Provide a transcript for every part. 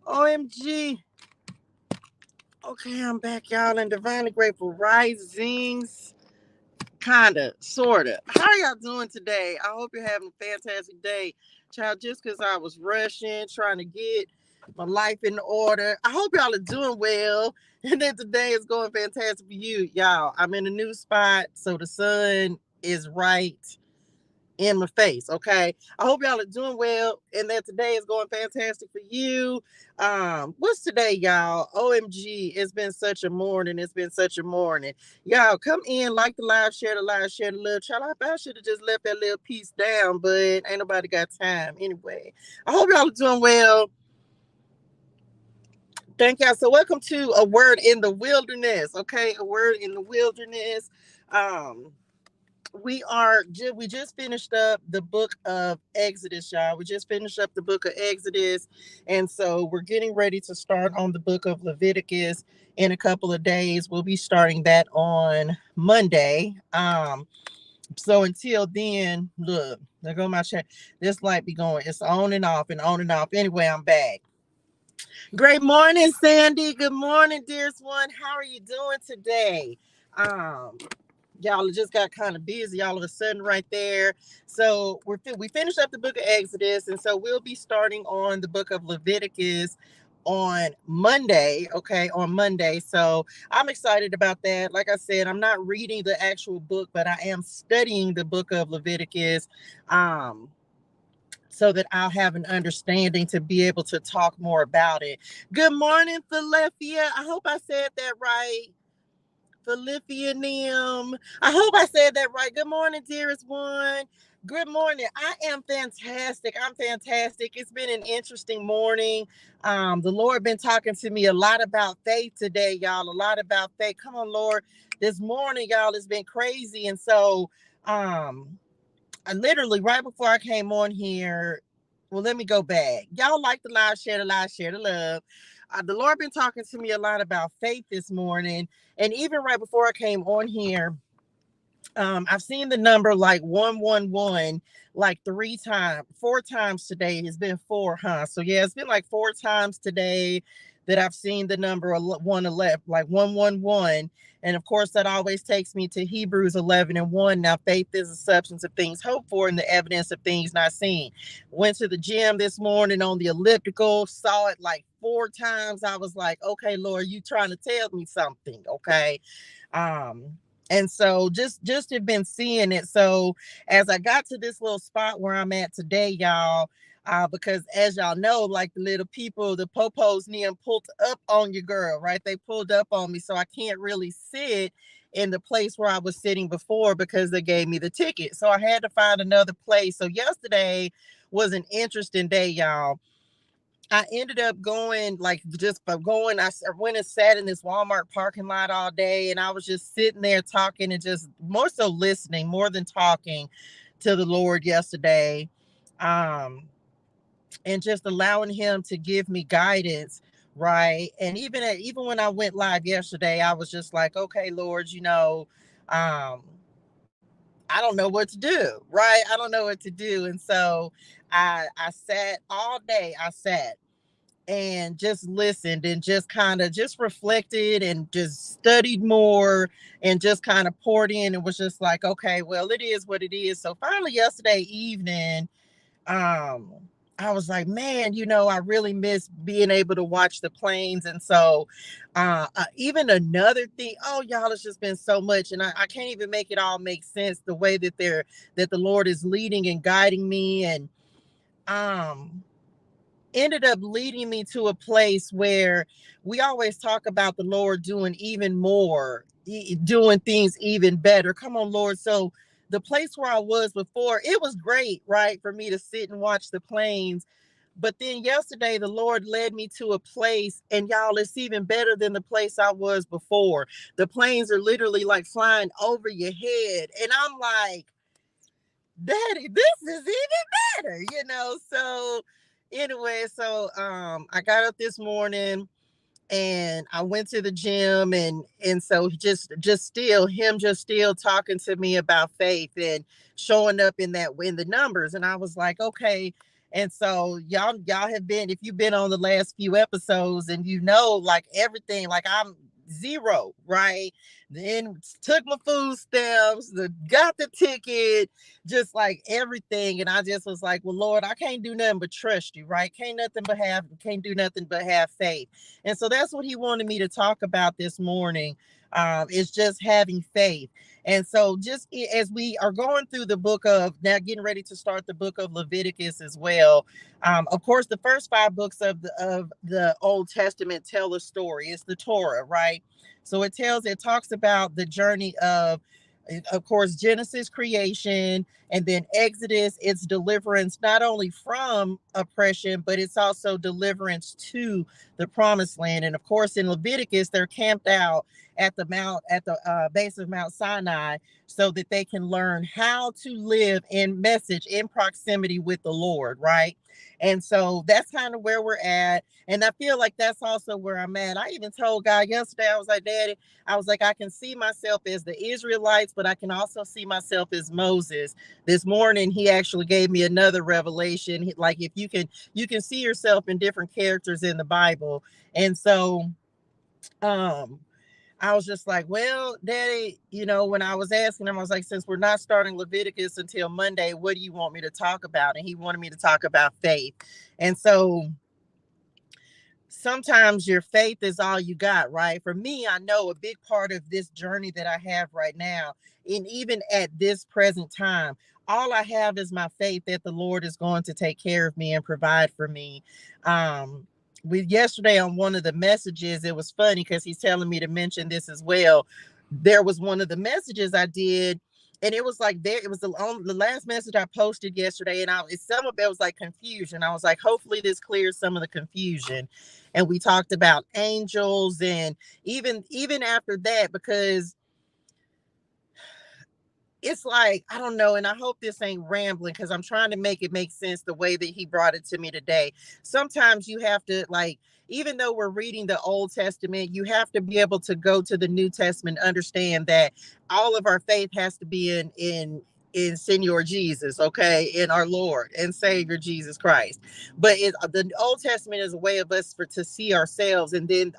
OMG. Okay, I'm back, y'all, in Divinely Grateful Risings. Kinda, sorta. How are y'all doing today? I hope you're having a fantastic day. Child, just because I was rushing, trying to get my life in order. I hope y'all are doing well. And that today is going fantastic for you. Y'all, I'm in a new spot, so the sun is right in my face. Okay. I hope y'all are doing well and that today is going fantastic for you. What's today, y'all? OMG, it's been such a morning. It's been such a morning. Y'all come in, like the live, share the live, share the little child. I should have just left that little piece down, but ain't nobody got time. Anyway, I hope y'all are doing well. Thank y'all. So welcome to a word in the wilderness. Okay, a word in the wilderness. Um, we just finished up the book of Exodus, y'all. We just finished up the book of Exodus, and so we're getting ready to start on the book of Leviticus in a couple of days. We'll be starting that on Monday. So until then, look, there go my chat. This light be going, it's on and off and on and off. Anyway, I'm back. Great morning, Sandy. Good morning, dearest one. How are you doing today? um y'all just got kind of busy all of a sudden right there. So we finished up the book of Exodus, and so we'll be starting on the book of Leviticus on Monday. Okay, on Monday. So I'm excited about that. Like I said, I'm not reading the actual book, but I am studying the book of Leviticus. Um, so that I'll have an understanding to be able to talk more about it. Good morning, Philadelphia. I hope I said that right. Philippianium. I hope I said that right. Good morning, dearest one. Good morning. I am fantastic. I'm fantastic. It's been an interesting morning. The Lord been talking to me a lot about faith today, y'all. A lot about faith. Come on, Lord. This morning, y'all, it's been crazy. And so I literally right before I came on here, well, let me go back. Y'all like the live, share the live, share the love. The Lord been talking to me a lot about faith this morning, and even right before I came on here, I've seen the number like 111 like three times, four times today. It's been four, huh? So yeah, it's been like four times today that I've seen the number 111, like 111. And of course, that always takes me to Hebrews 11:1. Now, faith is the substance of things hoped for and the evidence of things not seen. Went to the gym this morning on the elliptical, saw it like four times. I was like, okay, Lord, you trying to tell me something, okay? Um, and so just have been seeing it. So as I got to this little spot where I'm at today, y'all, because as y'all know, like the little people, the popos neon pulled up on your girl, right? They pulled up on me, so I can't really sit in the place where I was sitting before because they gave me the ticket. So I had to find another place. So yesterday was an interesting day, y'all. I ended up going like just by going. I went and sat in this Walmart parking lot all day, and I was just sitting there talking and just more so listening more than talking to the Lord yesterday, um, and just allowing Him to give me guidance. Right, and even when I went live yesterday, I was just like, okay, Lord, um, I don't know what to do. Right, I don't know what to do, and so I sat all day. I sat and just listened and just kind of just reflected and just studied more and just kind of poured in and was just like, okay, well, it is what it is. So finally yesterday evening, um I was like, man, I really miss being able to watch the planes. And so even another thing, oh y'all, it's just been so much, and I can't even make it all make sense the way that the Lord is leading and guiding me. And um ended up leading me to a place where we always talk about the Lord doing even more, doing things even better. Come on, Lord. So the place where I was before, it was great, right, for me to sit and watch the planes. But then yesterday, the Lord led me to a place, and y'all, it's even better than the place I was before. The planes are literally like flying over your head. And I'm like, Daddy, this is even better. So anyway, so I got up this morning and I went to the gym, and so just still him just still talking to me about faith and showing up in the numbers. And I was like, okay. And so y'all have been, if you've been on the last few episodes and you know, like everything, like I'm zero, right? Then took my food stamps, got the ticket, just like everything. And I just was like, well, Lord, I can't do nothing but trust you, right? Can't do nothing but have faith. And so that's what he wanted me to talk about this morning. Is just having faith. And so just as we are going through the book of now, getting ready to start the book of Leviticus as well. Of course, the first 5 books of the Old Testament tell a story. It's the Torah, right? So it talks about the journey of course, Genesis creation, and then Exodus, it's deliverance not only from oppression, but it's also deliverance to the promised land. And of course, in Leviticus, they're camped out at the base of Mount Sinai so that they can learn how to live in proximity with the Lord, right? And so that's kind of where we're at. And I feel like that's also where I'm at. I even told God yesterday, I was like, Daddy, I was like, I can see myself as the Israelites, but I can also see myself as Moses. This morning, he actually gave me another revelation. Like, if you can see yourself in different characters in the Bible. And so, um, I was just like, well, Daddy, when I was asking him, I was like, since we're not starting Leviticus until Monday, what do you want me to talk about? And he wanted me to talk about faith. And so sometimes your faith is all you got, right? For me, I know a big part of this journey that I have right now, and even at this present time, all I have is my faith that the Lord is going to take care of me and provide for me. With yesterday on one of the messages, it was funny because he's telling me to mention this as well. There was one of the messages I did, and it was like it was the last message I posted yesterday, and some of it was like confusion. I was like, hopefully this clears some of the confusion. And we talked about angels, and even after that, because it's like, I don't know, and I hope this ain't rambling because I'm trying to make it make sense the way that he brought it to me today. Sometimes you have to, like, even though we're reading the Old Testament, you have to be able to go to the New Testament, understand that all of our faith has to be in Senor Jesus, okay, in our Lord and Savior Jesus Christ. But the Old Testament is a way of us to see ourselves, and then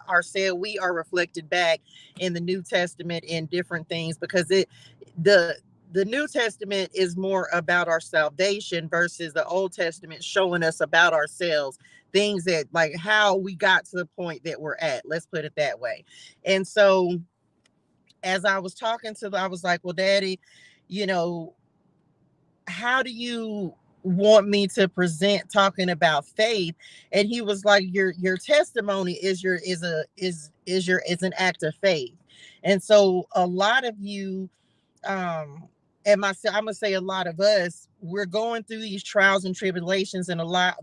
we are reflected back in the New Testament in different things, because the the New Testament is more about our salvation versus the Old Testament showing us about ourselves, things that, like, how we got to the point that we're at. Let's put it that way. And so as I was talking to them, I was like, well, Daddy, you know, how do you want me to present talking about faith? And he was like, your testimony is an act of faith. And so a lot of you, um and myself, I'm gonna say a lot of us, we're going through these trials and tribulations, and a lot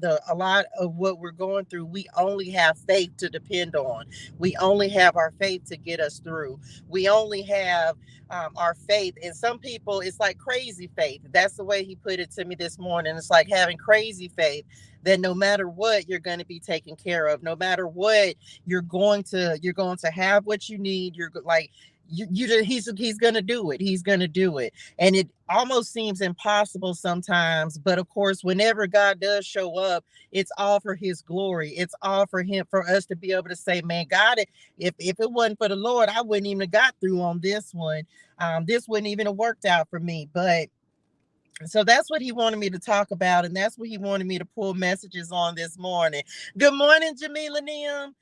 of what we're going through, we only have faith to depend on. We only have our faith to get us through. We only have our faith. And some people, it's like crazy faith. That's the way he put it to me this morning. It's like having crazy faith that no matter what, you're going to be taken care of. No matter what, you're going to have what you need. You're like, he's gonna do it. He's gonna do it. And it almost seems impossible sometimes, but of course, whenever God does show up, it's all for his glory. It's all for him, for us to be able to say, man, God, if it wasn't for the Lord, I wouldn't even have got through on this one. This wouldn't even have worked out for me. But so that's what he wanted me to talk about, and that's what he wanted me to pull messages on this morning. Good morning, Jamila Nim.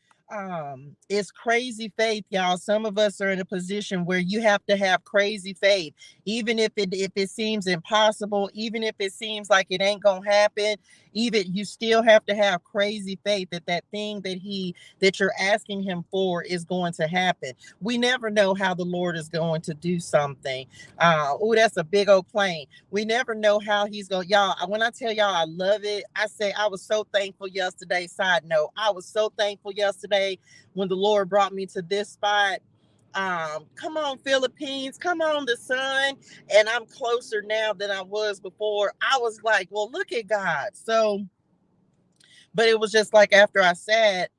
It's crazy faith, y'all. Some of us are in a position where you have to have crazy faith, even if it seems impossible, even if it seems like it ain't gonna happen. Even you still have to have crazy faith that that thing that you're asking him for is going to happen. We never know how the Lord is going to do something. Oh, that's a big old plane. We never know how he's going. Y'all, when I tell y'all I love it, I say I was so thankful yesterday. Side note, I was so thankful yesterday when the Lord brought me to this spot. Come on, Philippines, come on, the sun. And I'm closer now than I was before. I was like, well, look at God. So, but it was just like after I sat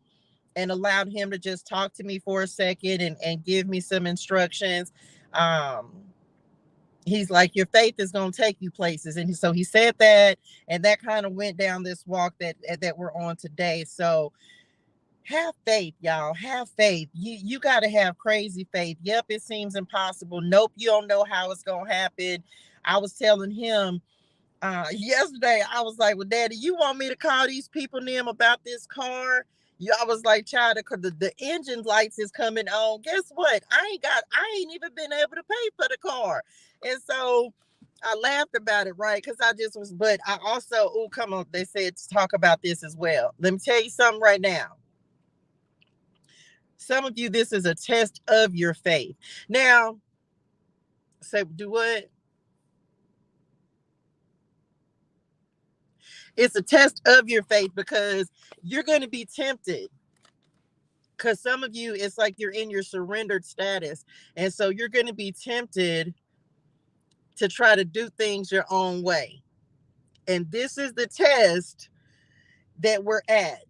and allowed him to just talk to me for a second and give me some instructions. Um, He's like, your faith is going to take you places. And so he said that, and that kind of went down this walk that we're on today. So have faith, y'all. Have faith. You got to have crazy faith. Yep, it seems impossible. Nope, you don't know how it's going to happen. I was telling him yesterday, I was like, well, Daddy, you want me to call these people name about this car? Yeah, I was like, child, the engine lights is coming on. Guess what? I ain't even been able to pay for the car. And so I laughed about it, right? Because I just was, but I also, oh, come on, they said to talk about this as well. Let me tell you something right now. Some of you, this is a test of your faith. Now, say, do what? It's a test of your faith because you're going to be tempted. Because some of you, it's like you're in your surrendered status. And so you're going to be tempted to try to do things your own way. And this is the test that we're at.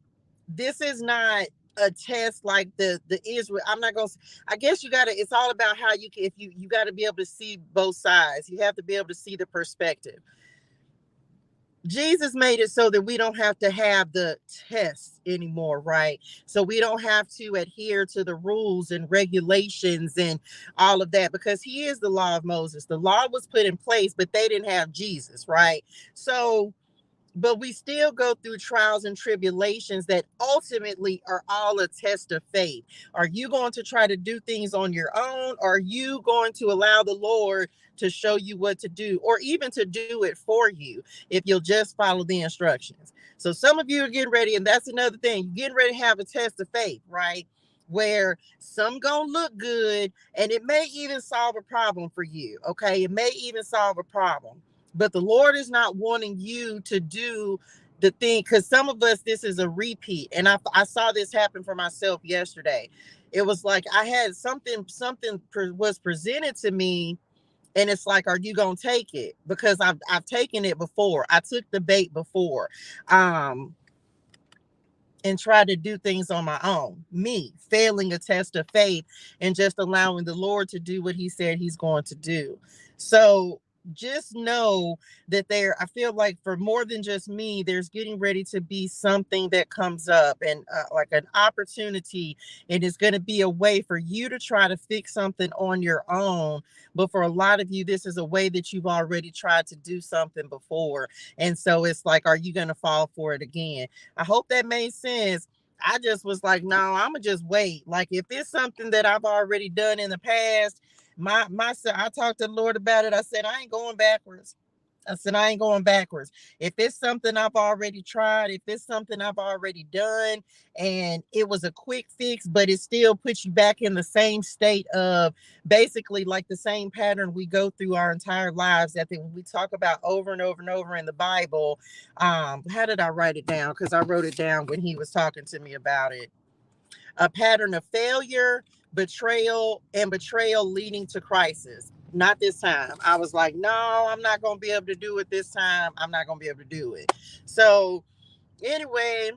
This is not a test like the Israel. I'm not gonna. I guess you gotta. It's all about how you can. If you got to be able to see both sides. You have to be able to see the perspective. Jesus made it so that we don't have to have the tests anymore, right? So we don't have to adhere to the rules and regulations and all of that because he is the law of Moses. The law was put in place, but they didn't have Jesus, right? So but we still go through trials and tribulations that ultimately are all a test of faith. Are you going to try to do things on your own? Or are you going to allow the Lord to show you what to do or even to do it for you if you'll just follow the instructions? So some of you are getting ready, and that's another thing. You're getting ready to have a test of faith, right? Where some gonna look good and it may even solve a problem for you. Okay, it may even solve a problem, but the Lord is not wanting you to do the thing because some of us, this is a repeat. And I saw this happen for myself yesterday. It was like I had something was presented to me, and it's like, are you gonna take it? Because I've taken it before. I took the bait before. Um, and try to do things on my own. Me failing a test of faith and just allowing the Lord to do what he said he's going to do. So just know that I feel like for more than just me, there's getting ready to be something that comes up and like an opportunity. And it's going to be a way for you to try to fix something on your own. But for a lot of you, this is a way that you've already tried to do something before. And so it's like, are you going to fall for it again? I hope that made sense. I just was like, no, I'm gonna just wait. Like if it's something that I've already done in the past, I talked to the Lord about it. I said, I ain't going backwards. I said, I ain't going backwards. If it's something I've already tried, if it's something I've already done, and it was a quick fix, but it still puts you back in the same state of basically like the same pattern we go through our entire lives that we talk about over and over and over in the Bible. How did I write it down? Because I wrote it down when he was talking to me about it. A pattern of failure, betrayal leading to crisis. Not this time. I was like, no, I'm not going to be able to do it this time. I'm not going to be able to do it. So, anyway,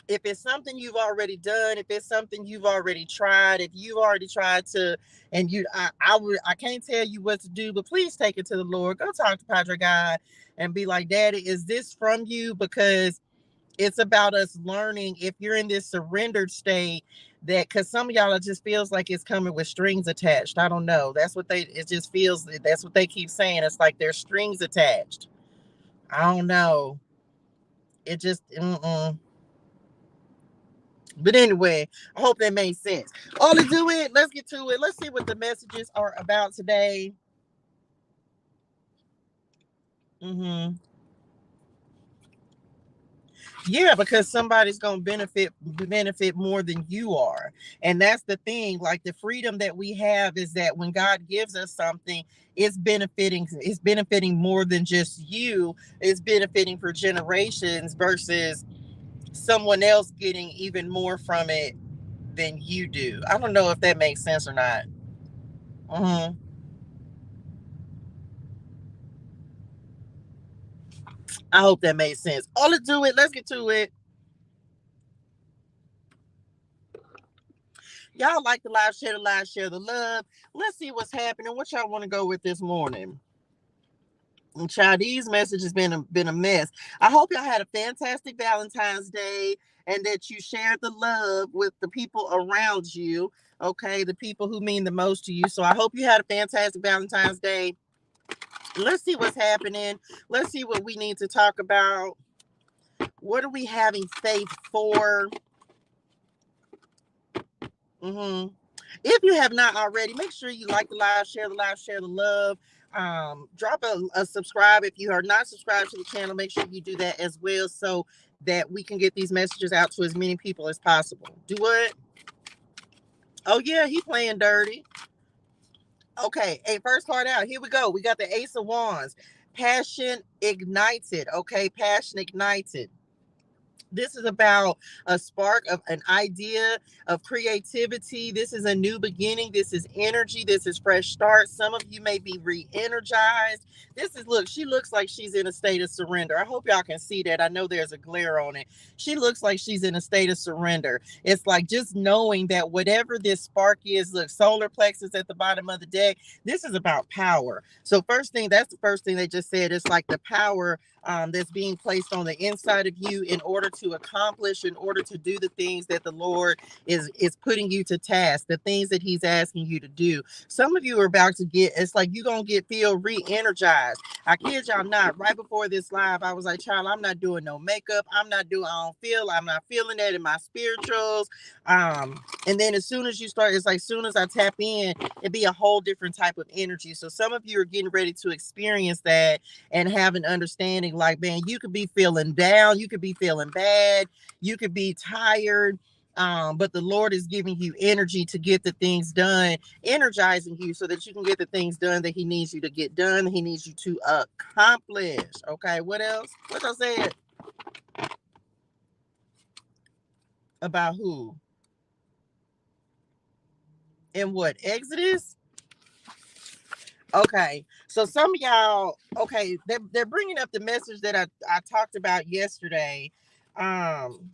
if it's something you've already done, if it's something you've already tried, if you've already tried to, and I can't tell you what to do, but please take it to the Lord. Go talk to Padre God and be like, Daddy, is this from you? Because it's about us learning if you're in this surrendered state that because some of y'all it just feels like it's coming with strings attached. I don't know. It just feels that's what they keep saying. It's like there's strings attached. I don't know. It just But anyway, I hope that made sense. All to do it. Let's get to it. Let's see what the messages are about today. Mm-hmm. Yeah, because somebody's gonna benefit more than you are. And that's the thing. Like the freedom that we have is that when God gives us something, it's benefiting more than just you. It's benefiting for generations versus someone else getting even more from it than you do. I don't know if that makes sense or not. Hmm. I hope that made sense. All to do it. Let's get to it. Y'all like the live, share the love. Let's see what's happening. What y'all want to go with this morning? And child, these messages been a mess. I hope y'all had a fantastic Valentine's Day and that you shared the love with the people around you. Okay, the people who mean the most to you. So I hope you had a fantastic Valentine's Day. Let's see what's happening. Let's see what we need to talk about. What are we having faith for? If you have not already, make sure you like the live, share the love. Drop a subscribe. If you are not subscribed to the channel, make sure you do that as well so that we can get these messages out to as many people as possible. Do what? Oh yeah, he playing dirty. Okay, hey, first card out. Here we go. We got the Ace of Wands. Passion ignited. Okay, passion ignited. This is about a spark of an idea of creativity. This is a new beginning. This is energy. This is fresh start. Some of you may be re-energized. This is, look, she looks like she's in a state of surrender. I hope y'all can see that. I know there's a glare on it. She looks like she's in a state of surrender. It's like just knowing that whatever this spark is, look, solar plexus at the bottom of the deck, this is about power. So first thing, that's the first thing they just said. It's like the power that's being placed on the inside of you in order to accomplish, in order to do the things that the Lord is putting you to task, the things that he's asking you to do. Some of you are about to get, it's like you're going to feel re-energized. I kid y'all not, right before this live, I was like, child, I'm not doing no makeup. I'm not feeling that in my spirituals. And then as soon as you start, it's like, as soon as I tap in, it'd be a whole different type of energy. So some of you are getting ready to experience that and have an understanding like, man, you could be feeling down, you could be feeling bad, you could be tired, but the Lord is giving you energy to get the things done, energizing you so that you can get the things done that he needs you to get done, he needs you to accomplish. Okay, what else? What I said about who and what? Exodus? Okay, so some of y'all, okay, they're bringing up the message that I talked about yesterday. And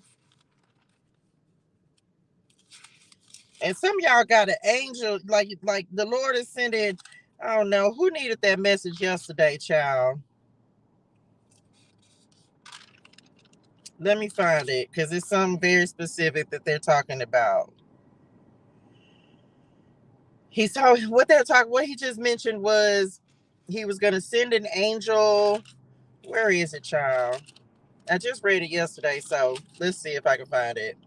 some of y'all got an angel, like the Lord is sending. I don't know who needed that message yesterday, child. Let me find it because it's something very specific that they're talking about. He's talking what they're talking. What he just mentioned was he was going to send an angel. Where is it, child? I just read it yesterday, so let's see if I can find it.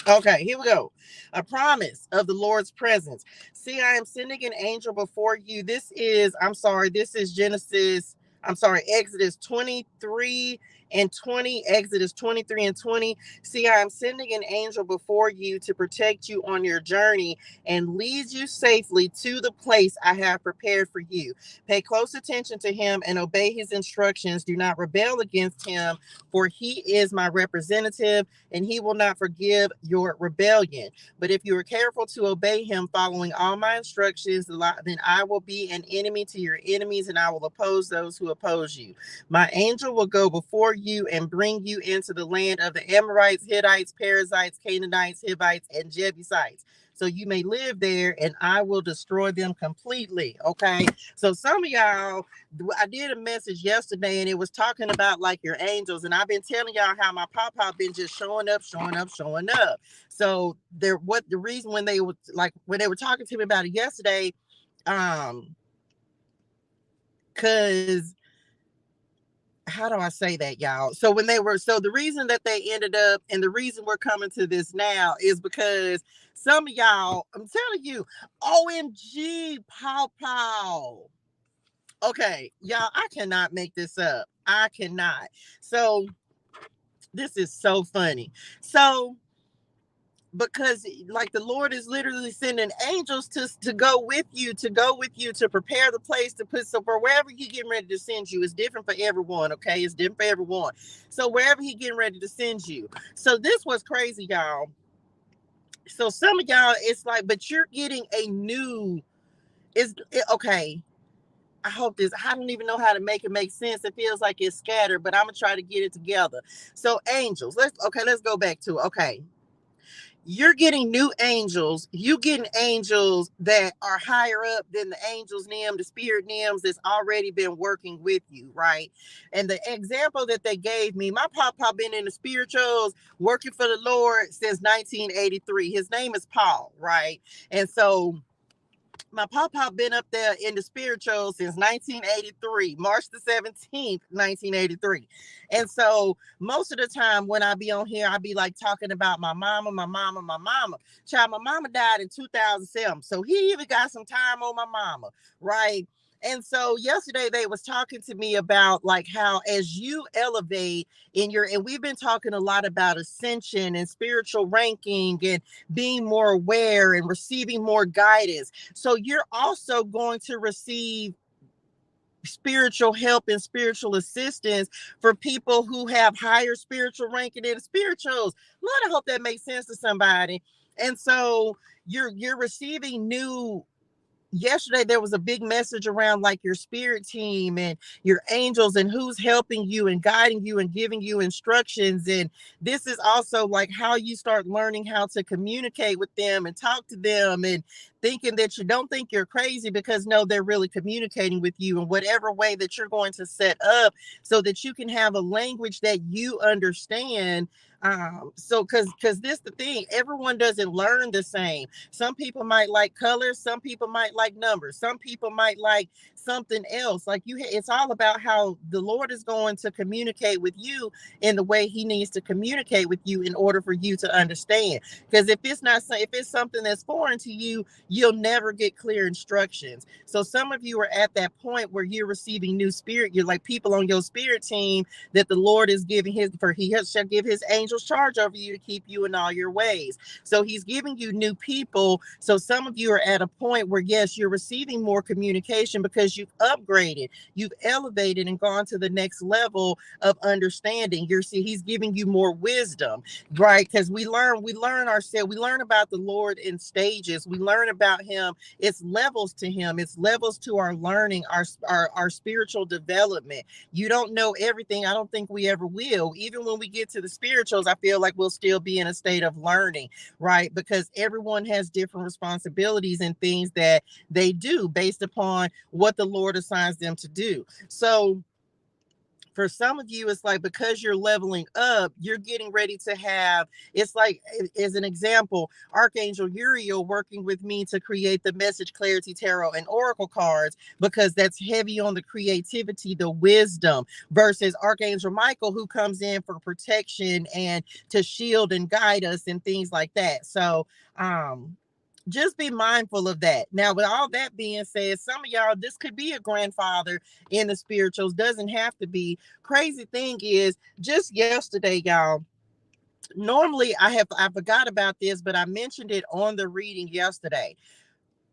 Okay, here we go. A promise of the Lord's presence. See, I am sending an angel before you. This is Exodus 23 and 20. Exodus 23 and 20. See, I am sending an angel before you to protect you on your journey and lead you safely to the place I have prepared for you. Pay close attention to him and obey his instructions. Do not rebel against him, for he is my representative and he will not forgive your rebellion. But if you are careful to obey him, following all my instructions, then I will be an enemy to your enemies and I will oppose those who oppose you. My angel will go before you and bring you into the land of the Amorites, Hittites, Perizzites, Canaanites, Hivites, and Jebusites. So you may live there and I will destroy them completely. Okay. So some of y'all, I did a message yesterday and it was talking about like your angels. And I've been telling y'all how my papa been just showing up. So the reason when they were talking to me about it yesterday, cause how do I say that, y'all? So the reason that they ended up and the reason we're coming to this now is because some of y'all, I'm telling you, OMG, pow. Okay, y'all, I cannot make this up. I cannot. So this is so funny. So because like the Lord is literally sending angels to go with you, to prepare the place to put, so for wherever he getting ready to send you, it's different for everyone. Okay, it's different for everyone. So wherever he getting ready to send you. So this was crazy, y'all. So some of y'all, it's like, but you're getting a new, okay. I hope this, I don't even know how to make it make sense. It feels like it's scattered, but I'm gonna try to get it together. So angels, let's go back to, okay, you're getting new angels. You getting angels that are higher up than the angels them, the spirit names that's already been working with you, right? And the example that they gave me, my papa been in the spirituals working for the Lord since 1983. His name is Paul, right? And so my papa been up there in the spiritual since 1983, March the 17th, 1983. And so most of the time when I be on here, I be like talking about my mama, my mama, my mama. Child, my mama died in 2007. So he even got some time on my mama, right? And so yesterday they was talking to me about like how as you elevate in your, and we've been talking a lot about ascension and spiritual ranking and being more aware and receiving more guidance. So you're also going to receive spiritual help and spiritual assistance for people who have higher spiritual ranking than spirituals. Lord, I hope that makes sense to somebody. And so you're receiving new, yesterday there was a big message around like your spirit team and your angels and who's helping you and guiding you and giving you instructions. And this is also like how you start learning how to communicate with them and talk to them, and thinking that you don't think you're crazy, because no, they're really communicating with you in whatever way that you're going to set up so that you can have a language that you understand. So because this the thing, everyone doesn't learn the same. Some people might like colors, some people might like numbers, some people might like something else. Like it's all about how the Lord is going to communicate with you in the way he needs to communicate with you in order for you to understand. Because if it's not, if it's something that's foreign to you, you'll never get clear instructions. So some of you are at that point where you're receiving new spirit. You're like people on your spirit team that the Lord is giving he shall give his angels charge over you to keep you in all your ways. So he's giving you new people. So some of you are at a point where, yes, you're receiving more communication because you've upgraded, you've elevated and gone to the next level of understanding. He's giving you more wisdom, right? Because we learn ourselves, we learn about the Lord in stages. We learn about him. It's levels to him. It's levels to our learning, our spiritual development. You don't know everything. I don't think we ever will. Even when we get to the spirituals, I feel like we'll still be in a state of learning, right? Because everyone has different responsibilities and things that they do based upon what the Lord assigns them to do. So for some of you, it's like because you're leveling up, you're getting ready to have, it's like, as an example, Archangel Uriel working with me to create the Message Clarity Tarot and Oracle cards, because that's heavy on the creativity, the wisdom, versus Archangel Michael, who comes in for protection and to shield and guide us and things like that. So, just be mindful of that. Now, with all that being said, some of y'all, this could be a grandfather in the spirituals, doesn't have to be. Crazy thing is, just yesterday, y'all, normally I forgot about this, but I mentioned it on the reading yesterday.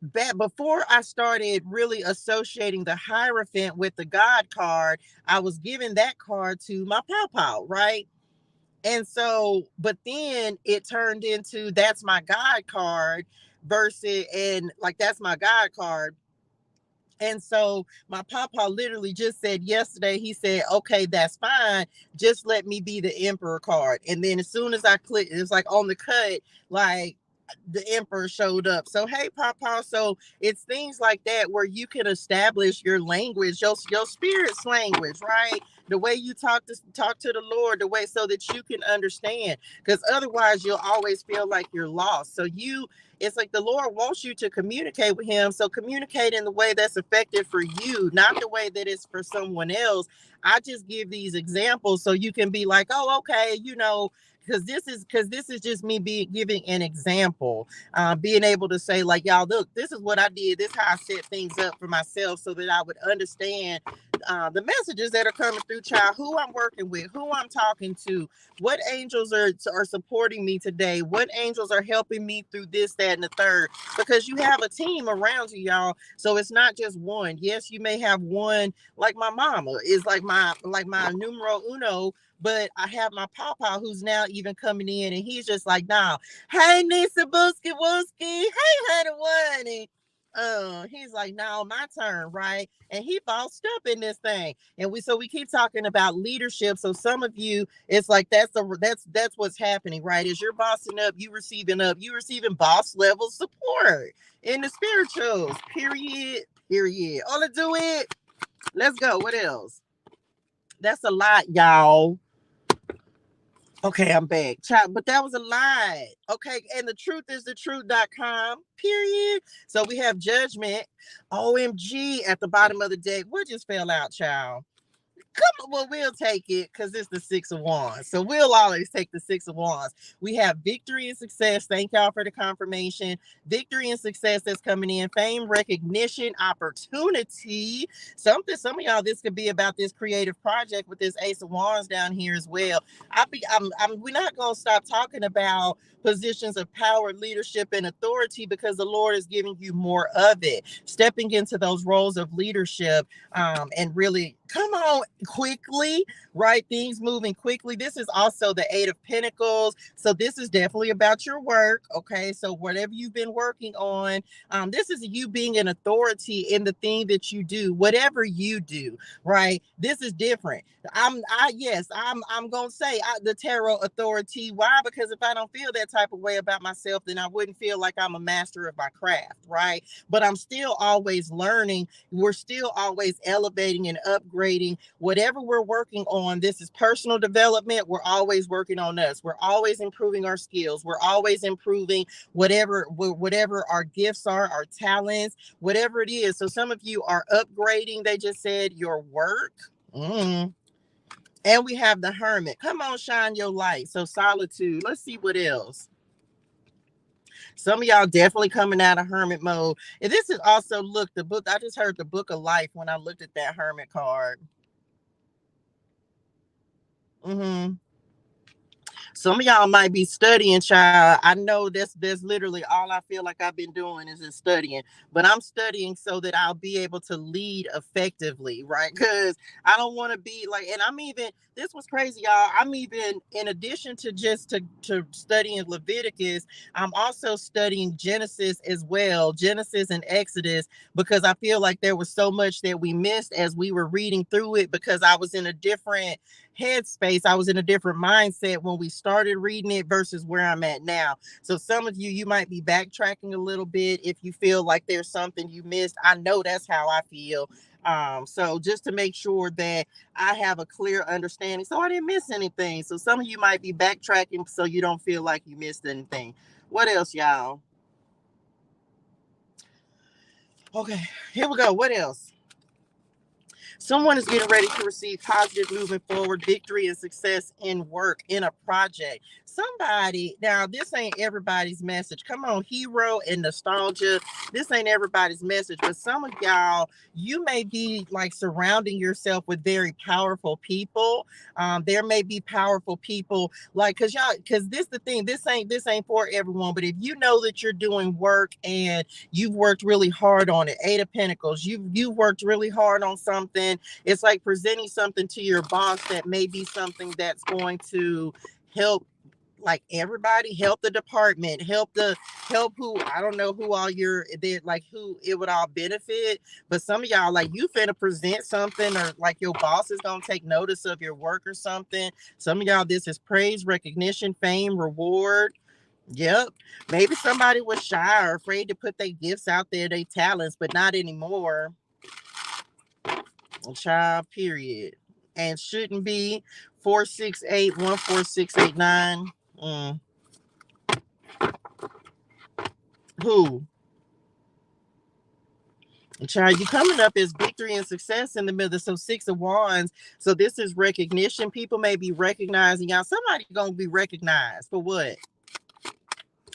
Back before I started really associating the Hierophant with the God card, I was giving that card to my pawpaw, right? And so, but then it turned into that's my God card versus, and like that's my God card. And so my papa literally just said yesterday, he said, okay, that's fine. Just let me be the emperor card. And then as soon as I clicked, it was like on the cut, like the emperor showed up. So hey, papa, so it's things like that where you can establish your language, your spirit's language, right? The way you talk to the Lord, the way so that you can understand. Because otherwise you'll always feel like you're lost. So it's like the Lord wants you to communicate with him. So communicate in the way that's effective for you, not the way that it's for someone else. I just give these examples so you can be like, oh, okay, because this is just me giving an example, being able to say like, y'all, look, this is what I did. This is how I set things up for myself so that I would understand the messages that are coming through, child, who I'm working with, who I'm talking to, what angels are supporting me today, what angels are helping me through this, that, and the third, because you have a team around you, y'all. So it's not just one. Yes, you may have one, like my mama is like my numero uno, but I have my papa who's now even coming in, and he's just like, nah, hey, Nisa Booski Wooski, hey, honey, He's like, no, my turn, right? And he bossed up in this thing. And we keep talking about leadership. So some of you, it's like that's what's happening, right? As you're bossing up, you receiving boss level support in the spirituals. Period. Period. All to do it. Let's go. What else? That's a lot, y'all. Okay, I'm back. Child, but that was a lie. Okay, and the truth is the truth.com. Period. So we have judgment. OMG at the bottom of the deck. What just fell out, child? Come on, well, we'll take it because it's the Six of Wands. So we'll always take the Six of Wands. We have victory and success. Thank y'all for the confirmation. Victory and success that's coming in. Fame, recognition, opportunity. Some of y'all, this could be about this creative project with this Ace of Wands down here as well. We're not gonna stop talking about positions of power, leadership, and authority because the Lord is giving you more of it. Stepping into those roles of leadership, and really come on quickly, right? Things moving quickly. This is also the Eight of Pentacles. So this is definitely about your work. Okay. So whatever you've been working on, this is you being an authority in the thing that you do, whatever you do, right? This is different. I'm gonna say the tarot authority. Why? Because if I don't feel that type of way about myself, then I wouldn't feel like I'm a master of my craft, right? But I'm still always learning. We're still always elevating and upgrading whatever we're working on. This is personal development. We're always working on us. We're always improving our skills. We're always improving whatever our gifts are, our talents, whatever it is. So some of you are upgrading. They just said your work. And we have the Hermit. Come on, shine your light. So solitude. Let's see what else. Some of y'all definitely coming out of hermit mode. And this is also, look, the book. I just heard the Book of Life when I looked at that hermit card. Some of y'all might be studying, child. I know that's literally all I feel like I've been doing is just studying. But I'm studying so that I'll be able to lead effectively, right? Because I don't want to be like, and I'm even, this was crazy, y'all. I'm even, in addition to just to studying Leviticus, I'm also studying Genesis as well, Genesis and Exodus, because I feel like there was so much that we missed as we were reading through it because I was in a different headspace. I was in a different mindset when we started reading it versus where I'm at now. So some of you might be backtracking a little bit if you feel like there's something you missed. I know that's how I feel. So just to make sure that I have a clear understanding so I didn't miss anything. So some of you might be backtracking so you don't feel like you missed anything. What else, y'all? Okay, here we go. What else? Someone is getting ready to receive positive moving forward, victory and success in work, in a project. Somebody, now this ain't everybody's message. Come on, hero and nostalgia. This ain't everybody's message, but some of y'all, you may be like surrounding yourself with very powerful people. There may be powerful people like, because this the thing, this ain't for everyone, but if you know that you're doing work and you've worked really hard on it, Eight of Pentacles, you've worked really hard on something. It's like presenting something to your boss that may be something that's going to help, like everybody, help the department, help who, I don't know who all you're there, like who it would all benefit. But some of y'all, like, you finna present something, or like your boss is gonna take notice of your work or something. Some of y'all, this is praise, recognition, fame, reward. Yep. Maybe somebody was shy or afraid to put their gifts out there, their talents, but not anymore. Child, period. And shouldn't be 468 14689. Who? Child, you coming up as victory and success in the middle. So Six of Wands. So this is recognition. People may be recognizing y'all. Somebody gonna be recognized for what?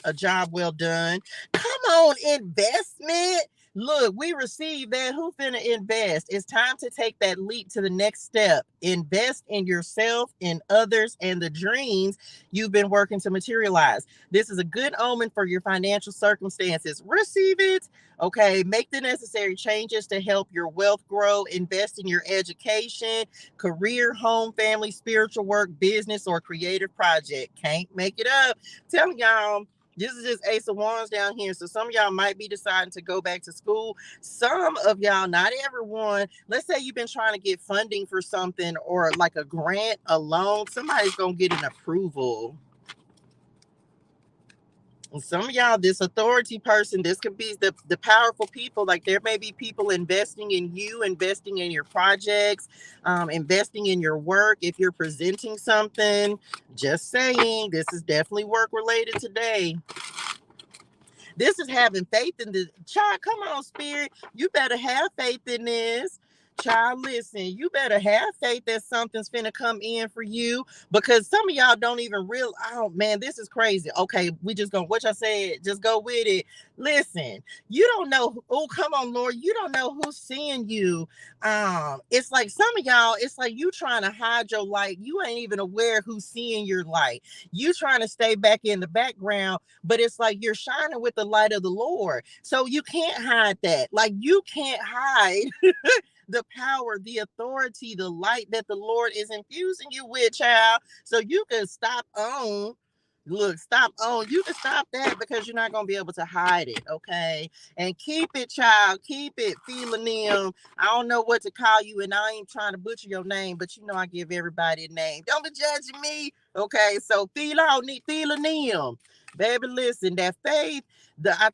A job well done. Come on, investment. Look, we received that. Who finna invest? It's time to take that leap to the next step. Invest in yourself, in others, and the dreams you've been working to materialize. This is a good omen for your financial circumstances. Receive it. Okay, make the necessary changes to help your wealth grow. Invest in your education, career, home, family, spiritual work, business, or creative project. Can't make it up. Tell y'all, This is just Ace of Wands down here. So some of y'all might be deciding to go back to school. Some of y'all, not everyone. Let's say you've been trying to get funding for something or like a grant, a loan. Somebody's going to get an approval. And some of y'all, this authority person, this could be the powerful people. Like there may be people investing in you, investing in your projects, investing in your work. If you're presenting something, just saying, this is definitely work related today. This is having faith in the child. Come on, spirit. You better have faith in this. Child, listen, you better have faith that something's finna come in for you, because some of y'all don't even realize. Oh man, this is crazy. Okay, we just gonna, what I said, just go with it. Listen, you don't know. Oh, come on, Lord. You don't know who's seeing you. It's like some of y'all, it's like you trying to hide your light. You ain't even aware who's seeing your light. You trying to stay back in the background, but it's like you're shining with the light of the Lord. So you can't hide that. Like you can't hide the power, the authority, the light that the Lord is infusing you with, child. So you can stop on. Look, stop on. You can stop that because you're not going to be able to hide it, okay? And keep it, child. Keep it, Philonium. I don't know what to call you, and I ain't trying to butcher your name, but you know I give everybody a name. Don't be judging me, okay? So Philonium. Baby, listen, that faith, I'm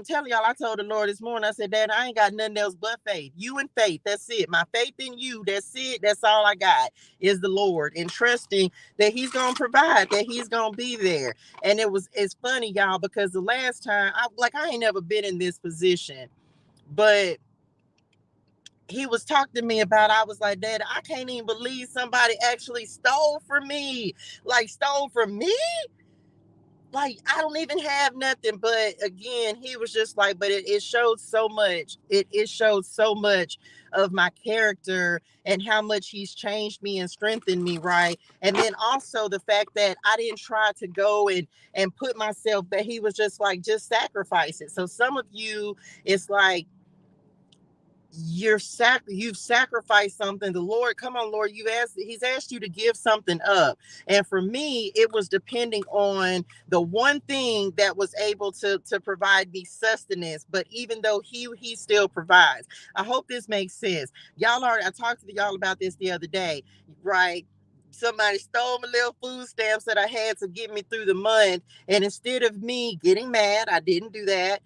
telling y'all, I told the Lord this morning, I said, Dad, I ain't got nothing else but faith. You and faith, that's it. My faith in you, that's it. That's all I got is the Lord, and trusting that he's going to provide, that he's going to be there. And it's funny, y'all, because the last time, I ain't never been in this position, but he was talking to me about, I was like, Dad, I can't even believe somebody actually stole from me. Like, stole from me? Like I don't even have nothing. But again, he was just like, but it showed so much. It showed so much of my character and how much he's changed me and strengthened me, right? And then also the fact that I didn't try to go and put myself, that he was just like, just sacrifice it. So some of you, it's like you've sacrificed something. The Lord, come on, Lord, he's asked you to give something up. And for me, it was depending on the one thing that was able to provide me sustenance. But even though he still provides. I hope this makes sense. I talked to y'all about this the other day, right? Somebody stole my little food stamps that I had to get me through the month, and instead of me getting mad, I didn't do that.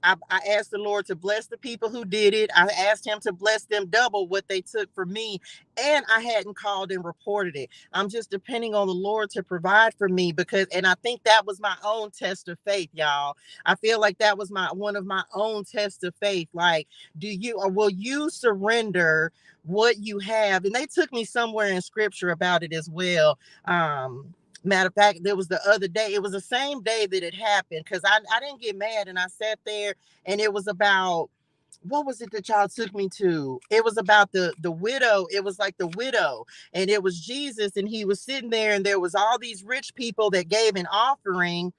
I asked the Lord to bless the people who did it. I asked him to bless them double what they took for me. And I hadn't called and reported it. I'm just depending on the Lord to provide for me, and I think that was my own test of faith, y'all. I feel like that was one of my own tests of faith. Like, will you surrender what you have? And they took me somewhere in scripture about it as well. Matter of fact, there was the other day, it was the same day that it happened, because I didn't get mad, and I sat there, and it was about, what was it that y'all took me to? It was about the widow. It was like the widow, and it was Jesus, and he was sitting there, and there was all these rich people that gave an offering,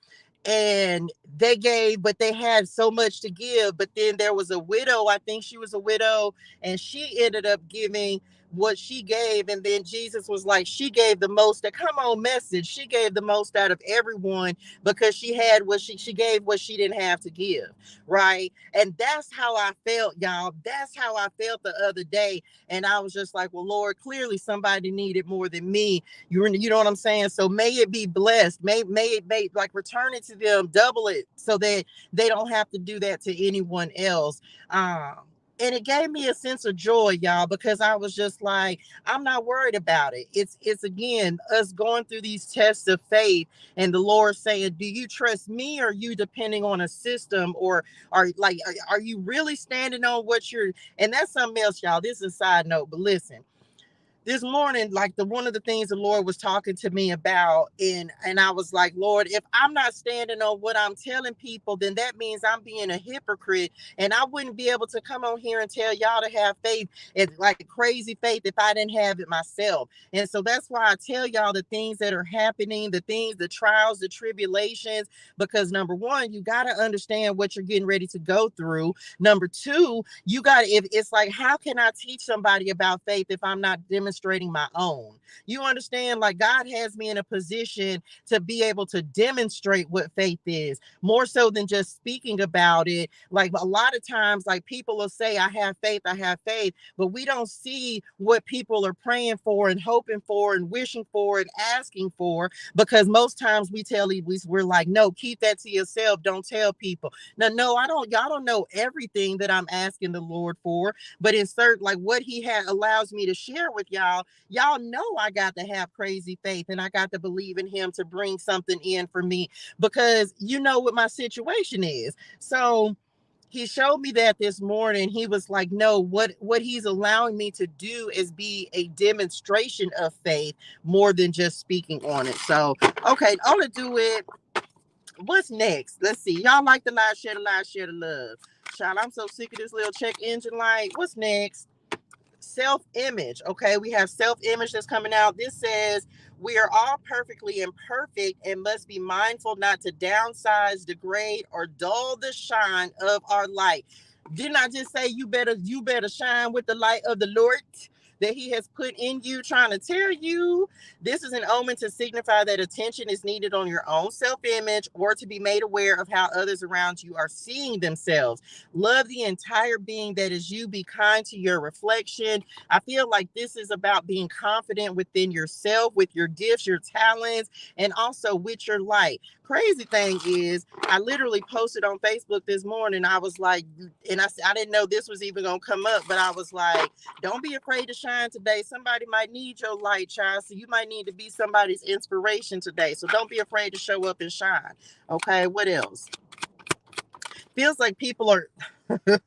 and they gave, but they had so much to give. But then there was a widow, I think she was a widow, and she ended up giving what she gave. And then Jesus was like, she gave the most. A come on message, she gave the most out of everyone, because she had what she gave what she didn't have to give, right? And that's how I felt, y'all. That's how I felt the other day. And I was just like, well, Lord, clearly somebody needed more than me. You know what I'm saying? So may it be blessed. May it like return it to them, double it, so that they don't have to do that to anyone else. And it gave me a sense of joy, y'all, because I was just like, I'm not worried about it. It's again us going through these tests of faith, and the Lord saying, do you trust me, or are you depending on a system, or are you really standing on what you're? And that's something else, y'all. This is a side note, but listen, this morning, like one of the things the Lord was talking to me about, and I was like, Lord, if I'm not standing on what I'm telling people, then that means I'm being a hypocrite, and I wouldn't be able to come on here and tell y'all to have faith, it's like crazy faith, if I didn't have it myself. And so that's why I tell y'all the things that are happening, the trials, the tribulations, because number one, you got to understand what you're getting ready to go through. Number two, if it's like, how can I teach somebody about faith if I'm not demonstrating demonstrating my own. You understand? Like, God has me in a position to be able to demonstrate what faith is, more so than just speaking about it. Like, a lot of times, like, people will say, I have faith, but we don't see what people are praying for and hoping for and wishing for and asking for, because most times we're like, no, keep that to yourself. Don't tell people. No, y'all don't know everything that I'm asking the Lord for, but insert like what he allows me to share with y'all know I got to have crazy faith and I got to believe in him to bring something in for me, because you know what my situation is. So he showed me that this morning. He was like, no, what he's allowing me to do is be a demonstration of faith more than just speaking on it. So, okay, I'm gonna do it. What's next? Let's see. Y'all like the live, share the live, share the love. Child, I'm so sick of this little check engine light. What's next? Self-image. Okay, we have self-image that's coming out. This says, we are all perfectly imperfect and must be mindful not to downsize, degrade, or dull the shine of our light. Didn't I just say you better shine with the light of the Lord that he has put in you, trying to tell you? This is an omen to signify that attention is needed on your own self-image, or to be made aware of how others around you are seeing themselves. Love the entire being that is you. Be kind to your reflection. I feel like this is about being confident within yourself, with your gifts, your talents, and also with your light. Crazy thing is, I literally posted on Facebook this morning. I was like, and I didn't know this was even going to come up, but I was like, don't be afraid to shine today. Somebody might need your light, child. So you might need to be somebody's inspiration today. So don't be afraid to show up and shine. Okay, what else? Feels like people are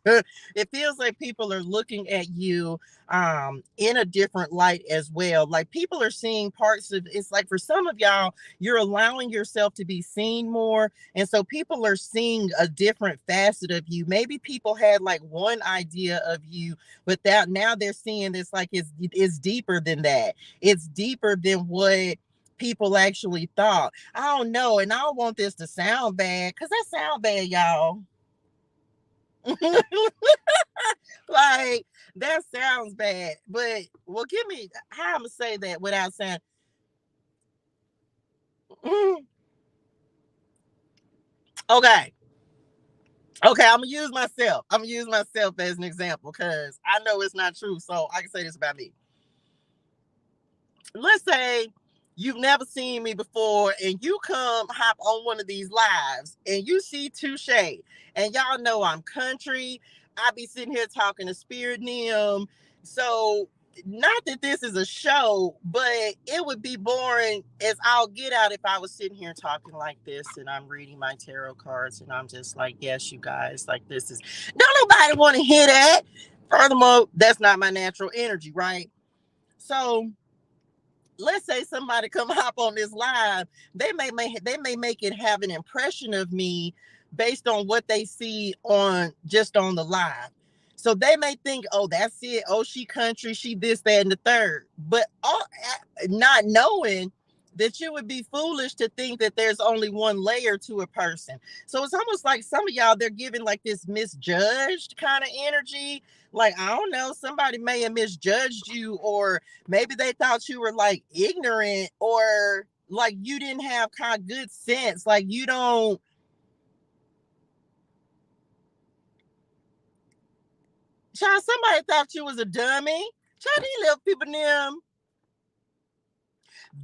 it feels like people are looking at you in a different light as well. Like, people are seeing parts of it's like, for some of y'all, you're allowing yourself to be seen more, and so people are seeing a different facet of you. Maybe people had like one idea of you, but that now they're seeing this like it's deeper than that. It's deeper than what people actually thought. I don't know, and I don't want this to sound bad, because that sound bad, y'all. Like, that sounds bad, but well, give me how I'm gonna say that without saying. Mm, okay, okay, I'm gonna use myself. I'm gonna use myself as an example, because I know it's not true, so I can say this about me. Let's say you've never seen me before and you come hop on one of these lives and you see Touche, and y'all know I'm country. I be sitting here talking to Spirit Nim. So, not that this is a show, but it would be boring as I'll get out if I was sitting here talking like this and I'm reading my tarot cards and I'm just like, yes, you guys, like, this is, don't nobody want to hear that. Furthermore, that's not my natural energy, right? So let's say somebody come hop on this live, they may make it have an impression of me based on what they see on just on the live. So they may think, oh, that's it. Oh, she country, she this, that, and the third. But not knowing that you would be foolish to think that there's only one layer to a person. So it's almost like some of y'all, they're giving like this misjudged kind of energy. Like, I don't know, somebody may have misjudged you, or maybe they thought you were like ignorant, or like you didn't have kind of good sense. Like, you don't, child, somebody thought you was a dummy. Child, these little people them.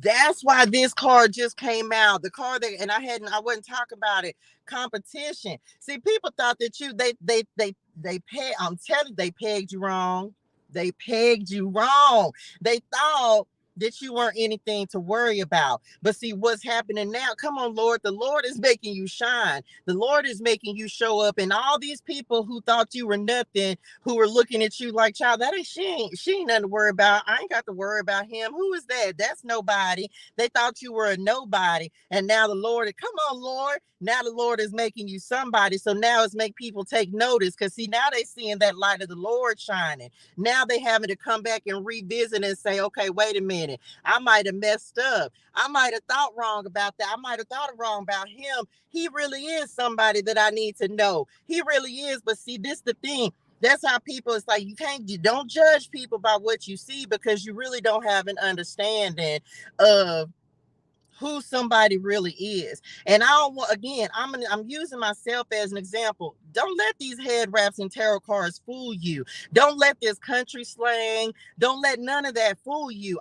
That's why this card just came out. The card that, and I wasn't talking about it. Competition. See, people thought that they peg. I'm telling you, they pegged you wrong. They pegged you wrong. They thought that you weren't anything to worry about. But see what's happening now. Come on, Lord. The Lord is making you shine. The Lord is making you show up. And all these people who thought you were nothing, who were looking at you like, child, that ain't she ain't nothing to worry about. I ain't got to worry about him. Who is that? That's nobody. They thought you were a nobody. And now the Lord, come on, Lord. Now the Lord is making you somebody. So now it's make people take notice, because see, now they seeing that light of the Lord shining. Now they having to come back and revisit and say, okay, wait a minute. I might have messed up. I might have thought wrong about that. I might have thought wrong about him. He really is somebody that I need to know. He really is. But see, this the thing. That's how people, it's like you don't judge people by what you see, because you really don't have an understanding of who somebody really is. And I don't want, again, I'm using myself as an example. Don't let these head wraps and tarot cards fool you. Don't let this country slang, don't let none of that fool you.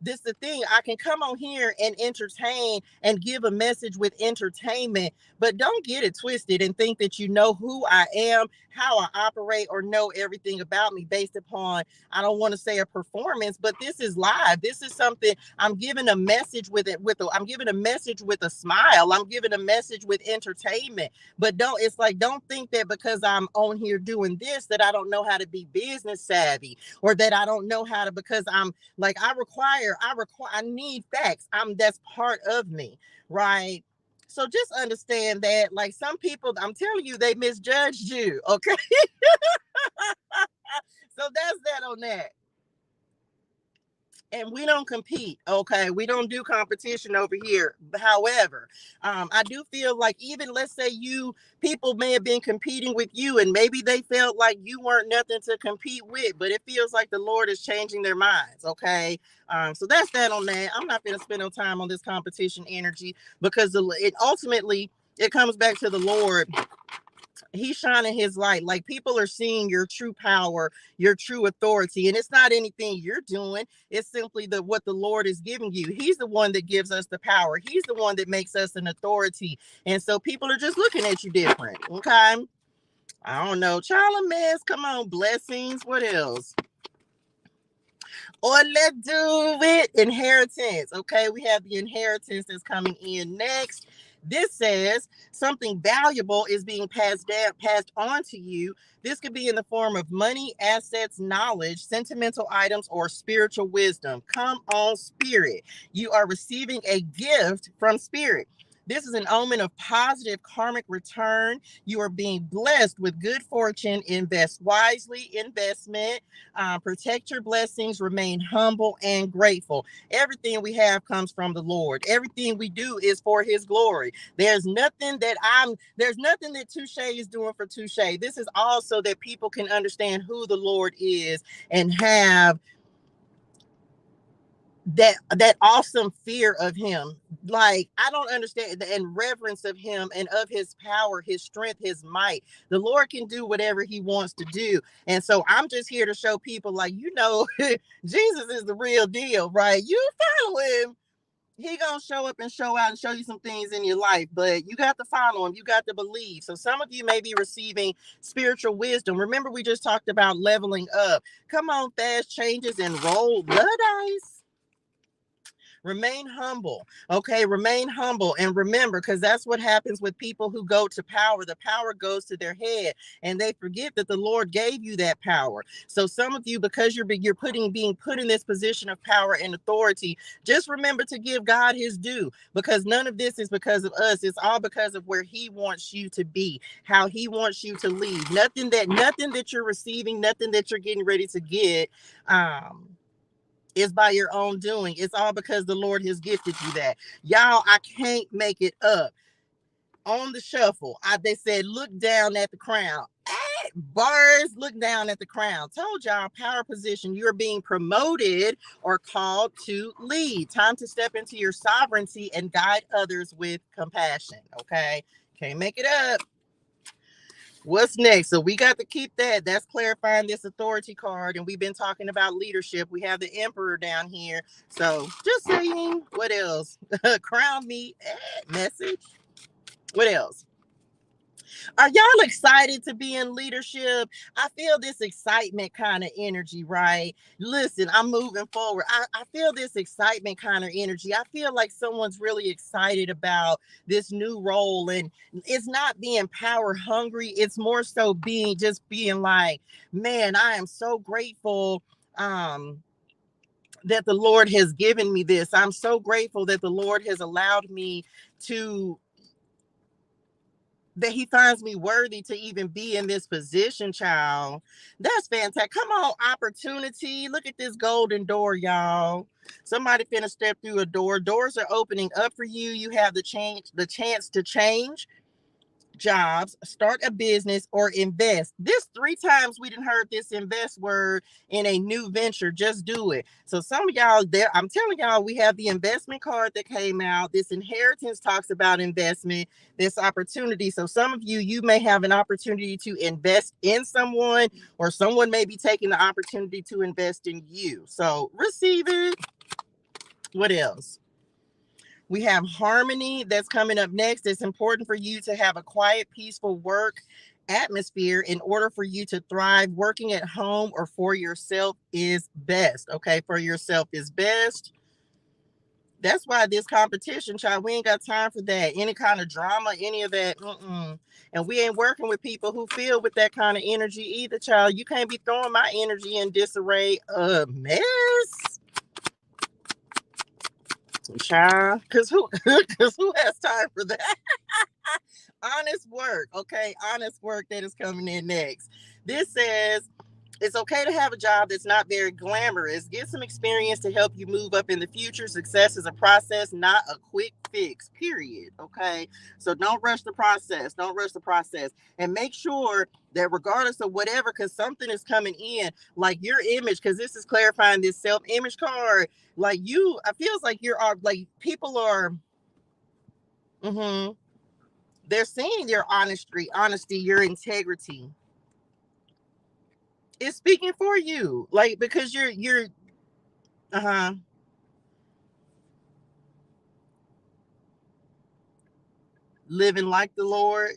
This the thing. I can come on here and entertain and give a message with entertainment, but don't get it twisted and think that you know who I am, how I operate, or know everything about me based upon, I don't want to say a performance, but this is live. This is something I'm giving a message with it, I'm giving a message with a smile. I'm giving a message with entertainment. But it's like, don't think that because I'm on here doing this, that I don't know how to be business savvy, or that I don't know how to, because I'm like, I need facts. That's part of me, right? So just understand that, like, some people, I'm telling you, they misjudged you. Okay. So that's that on that. And we don't compete. Okay, we don't do competition over here. However, I do feel like, even, let's say, people may have been competing with you, and maybe they felt like you weren't nothing to compete with, but it feels like the Lord is changing their minds. Okay. So that's that on that. I'm not going to spend no time on this competition energy, because it ultimately, it comes back to the Lord. He's shining his light. Like, people are seeing your true power, your true authority, and it's not anything you're doing. It's simply what the Lord is giving you. He's the one that gives us the power. He's the one that makes us an authority. And so people are just looking at you different. Okay. I don't know. Child of mess. Come on. Blessings. What else? Or let's do it. Inheritance. Okay, we have the inheritance that's coming in next. This says something valuable is being passed on to you. This could be in the form of money, assets, knowledge, sentimental items, or spiritual wisdom. Come on, spirit. You are receiving a gift from spirit. This is an omen of positive karmic return. You are being blessed with good fortune. Invest wisely. Investment. Protect your blessings. Remain humble and grateful. Everything we have comes from the Lord. Everything we do is for his glory. There's nothing that Touche is doing for Touche. This is also that people can understand who the Lord is, and have that awesome fear of him. Like, I don't understand, and reverence of him, and of his power, his strength, his might. The Lord can do whatever he wants to do. And so I'm just here to show people, like, Jesus is the real deal, right? You follow him, he gonna show up and show out and show you some things in your life, but you got to follow him. You got to believe. So some of you may be receiving spiritual wisdom. Remember, we just talked about leveling up. Come on, fast changes, and roll the dice. Remain humble. Okay, remain humble. And remember, because that's what happens with people who go to power. The power goes to their head, and they forget that the Lord gave you that power. So some of you, because you're being put in this position of power and authority, just remember to give God his due, because none of this is because of us. It's all because of where he wants you to be, how he wants you to lead. Nothing that you're receiving, nothing that you're getting ready to get, is by your own doing. It's all because the Lord has gifted you that. Y'all, I can't make it up. On the shuffle, they said, look down at the crown. Bars, look down at the crown. Told y'all, power position. You're being promoted or called to lead. Time to step into your sovereignty and guide others with compassion. Okay. Can't make it up. What's next? So we got to keep that. That's clarifying this authority card. And we've been talking about leadership. We have the emperor down here. So just saying. What else? Crown me. Message. What else? Are y'all excited to be in leadership? I feel this excitement kind of energy, right? Listen, I'm moving forward. I feel this excitement kind of energy. I feel like someone's really excited about this new role. And it's not being power hungry. It's more so being like, man, I am so grateful that the Lord has given me this. I'm so grateful that the Lord has allowed me that he finds me worthy to even be in this position, child. That's fantastic. Come on, opportunity. Look at this golden door, y'all. Somebody finna step through a door. Doors are opening up for you. You have the chance to change. jobs, start a business, or invest. This 3 times we didn't heard this invest word in a new venture. Just do it. So some of y'all there, I'm telling y'all, we have the investment card that came out. This inheritance talks about investment, this opportunity. So some of you, you may have an opportunity to invest in someone, or someone may be taking the opportunity to invest in you. So receive it. What else? We have harmony that's coming up next. It's important for you to have a quiet, peaceful work atmosphere in order for you to thrive. Working at home or for yourself is best. Okay, for yourself is best. That's why this competition, child, we ain't got time for that. Any kind of drama, any of that. And we ain't working with people who feel with that kind of energy either, child. You can't be throwing my energy in disarray. A mess. Child, because who because who has time for that? Honest work, okay? Honest work that is coming in next. This says it's okay to have a job that's not very glamorous. Get some experience to help you move up in the future. Success is a process, not a quick fix, period. Okay. So don't rush the process. Don't rush the process. And make sure that regardless of whatever, because something is coming in, like your image, because this is clarifying this self-image card. Like you, I feels like you're like people are they're seeing your honesty, your integrity. It's speaking for you. Like because you're uh-huh. Living like the Lord.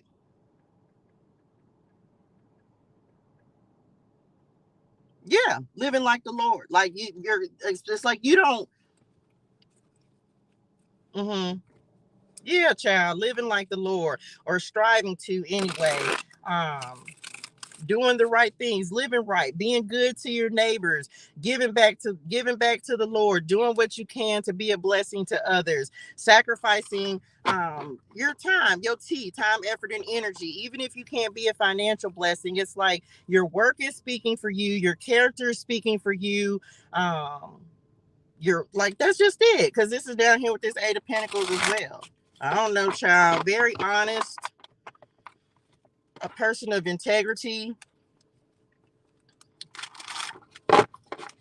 Yeah, living like the Lord. Like you're it's just like you don't mm-hmm. Yeah, child, living like the Lord or striving to anyway. Um doing the right things, living right, being good to your neighbors, giving back to the Lord, doing what you can to be a blessing to others, sacrificing your time, your time, effort, and energy. Even if you can't be a financial blessing, it's like your work is speaking for you, your character is speaking for you. You're like that's just it, because this is down here with this Eight of Pentacles as well. I don't know, child. Very honest, a person of integrity.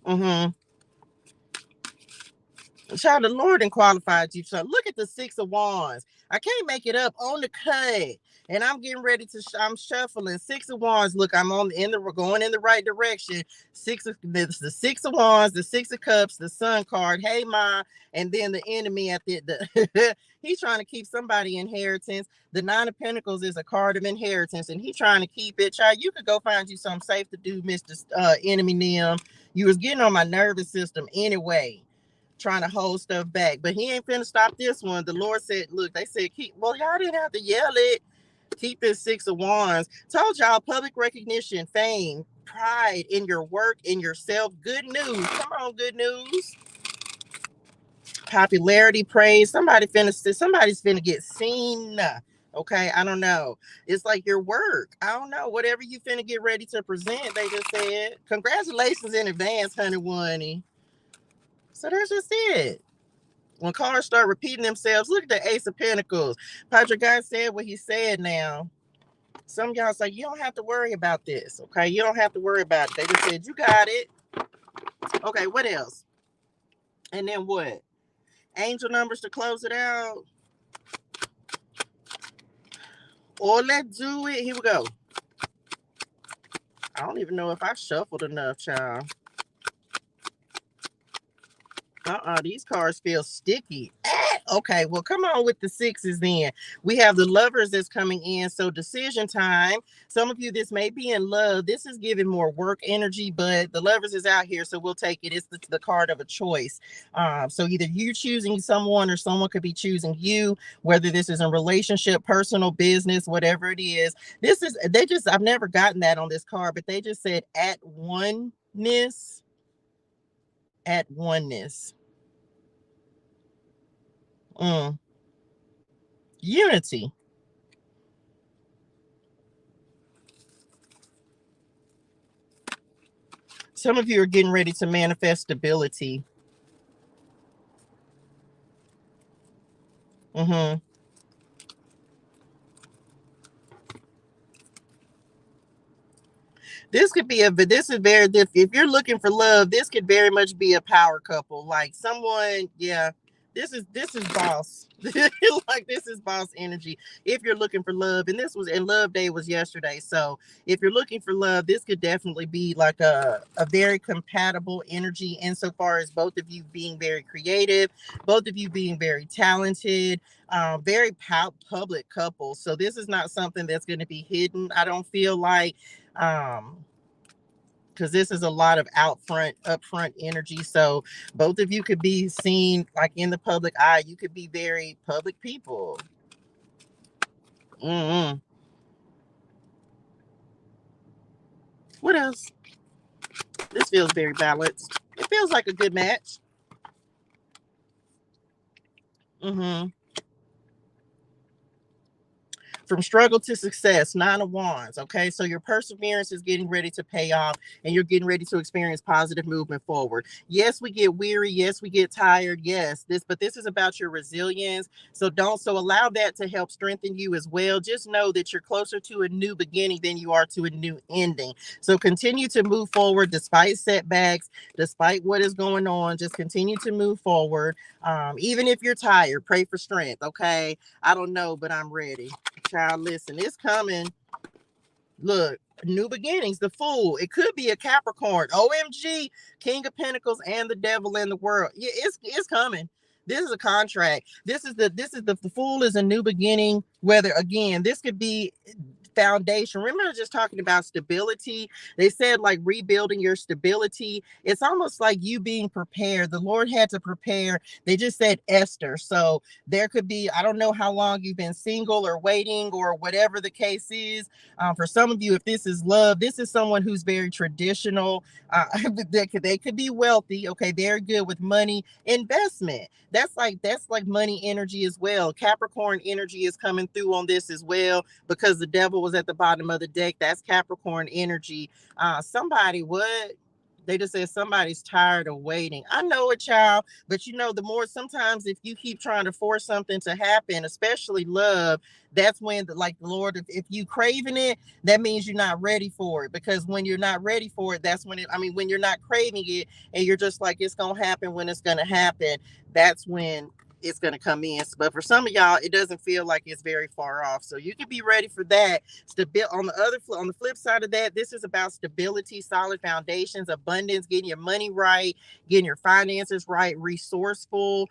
Mm-hmm. Child, the Lord and qualified you. So look at the Six of Wands. I can't make it up on the cut. And I'm getting ready to, I'm shuffling. Six of Wands. Look, I'm we're going in the right direction. The Six of Wands, the Six of Cups, the Sun card. Hey, Ma. And then the enemy at the he's trying to keep somebody inheritance. The Nine of Pentacles is a card of inheritance, and he's trying to keep it. Child, you could go find you something safe to do, Mr. Enemy Nim. You was getting on my nervous system anyway, trying to hold stuff back. But he ain't finna stop this one. The Lord said, look, they said, y'all didn't have to yell it. Keep this Six of Wands. Told y'all, public recognition, fame, pride in your work, in yourself. Good news. Come on, good news. Popularity, praise. Somebody's finna get seen. Okay, I don't know. It's like your work. I don't know. Whatever you finna get ready to present, they just said. Congratulations in advance, honey one. So that's just it. When cards start repeating themselves, look at the Ace of Pentacles. Patrick God said what he said now. Some of y'all say, you don't have to worry about this, okay? You don't have to worry about it. They just said, you got it. Okay, what else? And then what? Angel numbers to close it out. Or let's do it. Here we go. I don't even know if I shuffled enough, child. These cards feel sticky. Okay, well, come on with the sixes then. We have the Lovers that's coming in. So decision time. Some of you, this may be in love. This is giving more work energy, but the Lovers is out here, so we'll take it. It's the card of a choice. So either you choosing someone or someone could be choosing you, whether this is in relationship, personal, business, whatever it is. I've never gotten that on this card, but they just said at oneness. At oneness. Unity. Some of you are getting ready to manifest stability. This could be a, but this is very different. If you're looking for love, this could very much be a power couple. Like someone, yeah. This is boss. Like this is boss energy. If you're looking for love, and this was and love day was yesterday. So if you're looking for love, this could definitely be like a very compatible energy insofar as both of you being very creative, both of you being very talented, very public couple. So this is not something that's going to be hidden. I don't feel like because this is a lot of upfront energy. So both of you could be seen like in the public eye. You could be very public people. Mm-hmm. What else? This feels very balanced. It feels like a good match. Mm-hmm. From struggle to success, 9 of Wands. Okay, so your perseverance is getting ready to pay off, and you're getting ready to experience positive movement forward. Yes, we get weary. Yes, we get tired. Yes, but this is about your resilience. So allow that to help strengthen you as well. Just know that you're closer to a new beginning than you are to a new ending. So continue to move forward despite setbacks, despite what is going on. Just continue to move forward. Even if you're tired, pray for strength. Okay, I don't know, but I'm ready. Child, listen, it's coming. Look, new beginnings, the Fool. It could be a Capricorn. OMG, King of Pentacles and the Devil in the world. Yeah, it's coming. This is a contract. The Fool is a new beginning. Whether again, this could be foundation. Remember just talking about stability. They said like rebuilding your stability. It's almost like you being prepared. The Lord had to prepare. They just said Esther. So there could be, I don't know how long you've been single or waiting or whatever the case is. For some of you, if this is love, this is someone who's very traditional. They could be wealthy. Okay, very good with money investment. That's like money energy as well. Capricorn energy is coming through on this as well because the devil was at the bottom of the deck. That's Capricorn energy. Somebody what? They just said somebody's tired of waiting. I know it, child, but the more sometimes if you keep trying to force something to happen, especially love, that's when like the Lord, if you craving it, that means you're not ready for it. Because when you're not ready for it, that's when you're not craving it and you're just like it's gonna happen when it's gonna happen, that's when it's going to come in. But for some of y'all, it doesn't feel like it's very far off. So you can be ready for that. On the flip side of that, this is about stability, solid foundations, abundance, getting your money right, getting your finances right, resourceful,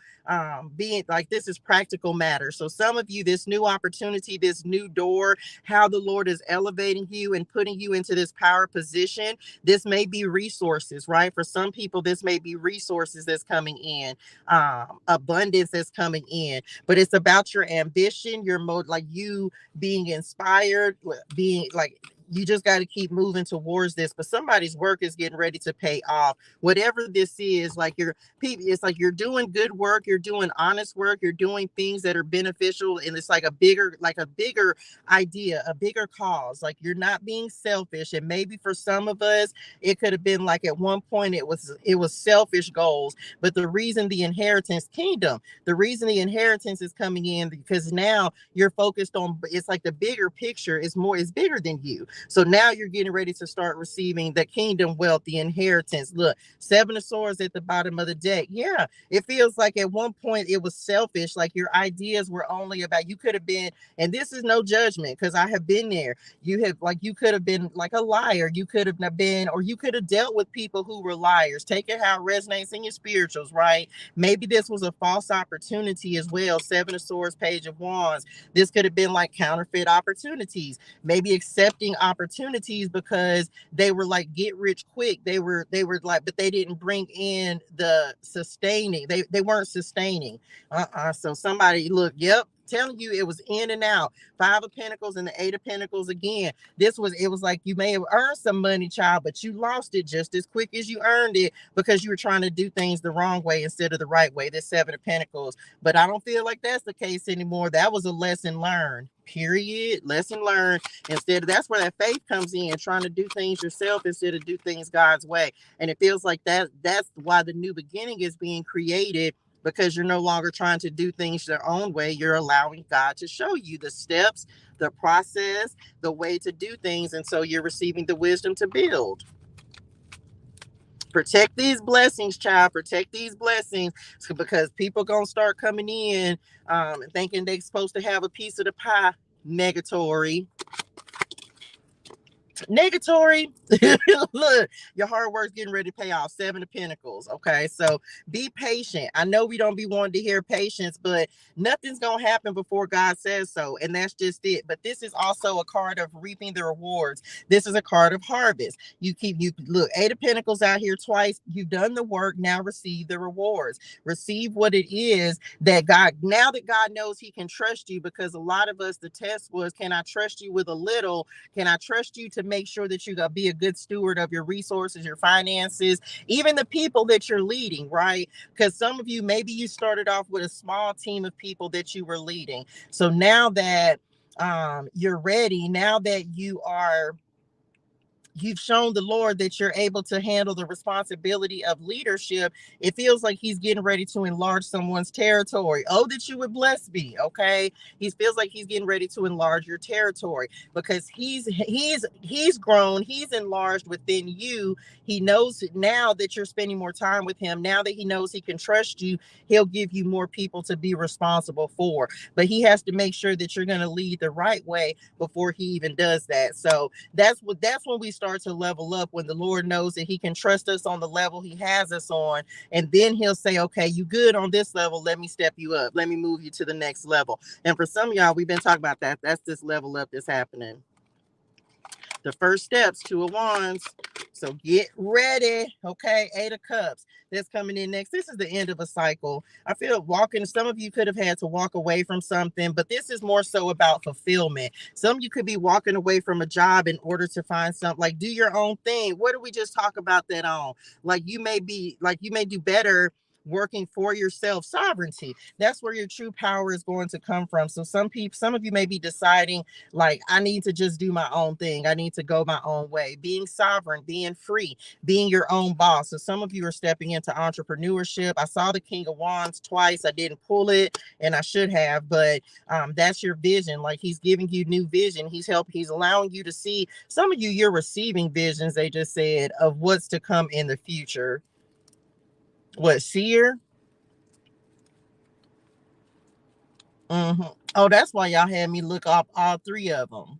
being like this is practical matter. So some of you, this new opportunity, this new door, how the Lord is elevating you and putting you into this power position. This may be resources, right? For some people, this may be resources that's coming in, abundance that's coming in, but it's about your ambition, your mode, like you being inspired, being like you just got to keep moving towards this. But somebody's work is getting ready to pay off. Whatever this is, like it's like you're doing good work, you're doing honest work, you're doing things that are beneficial, and it's like a bigger idea, a bigger cause. Like you're not being selfish. And maybe for some of us, it could have been like at one point it was selfish goals. But the reason the inheritance is coming in because now you're focused on, it's like the bigger picture is bigger than you. So now you're getting ready to start receiving the kingdom wealth, the inheritance. Look, 7 of Swords at the bottom of the deck. Yeah, it feels like at one point it was selfish, like your ideas were only about, you could have been, and this is no judgment because I have been there. You could have been like a liar. You could have been, or you could have dealt with people who were liars. Take it how it resonates in your spirituals, right? Maybe this was a false opportunity as well. 7 of Swords, Page of Wands. This could have been like counterfeit opportunities. Maybe accepting opportunities because they were like get rich quick. They were like, but they didn't bring in the sustaining. They weren't sustaining. So somebody look, yep, telling you it was in and out. 5 of Pentacles and the 8 of Pentacles again. It was like you may have earned some money, child, but you lost it just as quick as you earned it because you were trying to do things the wrong way instead of the right way. This 7 of Pentacles. But I don't feel like that's the case anymore. That was a lesson learned. Period. Lesson learned. That's where that faith comes in, trying to do things yourself instead of do things God's way. And it feels like that's why the new beginning is being created because you're no longer trying to do things your own way. You're allowing God to show you the steps, the process, the way to do things. And so you're receiving the wisdom to build. Protect these blessings, child. Protect these blessings, because people gonna start coming in thinking they're supposed to have a piece of the pie. Negatory. Negatory. Look, your hard work's getting ready to pay off. 7 of Pentacles. Okay, so be patient. I know we don't be wanting to hear patience, but nothing's gonna happen before God says so, and that's just it. But this is also a card of reaping the rewards. This is a card of harvest. You look, 8 of Pentacles out here twice. You've done the work. Now receive the rewards. Receive what it is that God. Now that God knows He can trust you, because a lot of us, the test was, can I trust you with a little? Can I trust you to make sure that you gotta be a good steward of your resources, your finances, even the people that you're leading, right? Because some of you, maybe you started off with a small team of people that you were leading. So now that you're ready, now that you've shown the Lord that you're able to handle the responsibility of leadership, it feels like He's getting ready to enlarge someone's territory. Oh, that you would bless me. Okay. He feels like He's getting ready to enlarge your territory, because he's grown, He's enlarged within you. He knows now that you're spending more time with Him. Now that He knows He can trust you, He'll give you more people to be responsible for. But He has to make sure that you're going to lead the right way before He even does that. So that's when we start to level up, when the Lord knows that He can trust us on the level He has us on, and then He'll say, okay, you good on this level, let me step you up, let me move you to the next level. And for some of y'all, we've been talking about that. That's this level up that's happening. The first steps, 2 of Wands. So get ready. Okay. 8 of Cups. That's coming in next. This is the end of a cycle. I feel walking. Some of you could have had to walk away from something, but this is more so about fulfillment. Some of you could be walking away from a job in order to find something, like do your own thing. What did we just talk about that on? Like you may do better working for yourself. Sovereignty. That's where your true power is going to come from. So some of you may be deciding, like, I need to just do my own thing. I need to go my own way. Being sovereign, being free, being your own boss. So some of you are stepping into entrepreneurship. I saw the King of Wands twice. I didn't pull it, and I should have, but that's your vision. Like, He's giving you new vision. He's allowing you to see. Some of you, you're receiving visions, they just said, of what's to come in the future. What, seer? Mm-hmm. Oh, that's why y'all had me look up all 3 of them.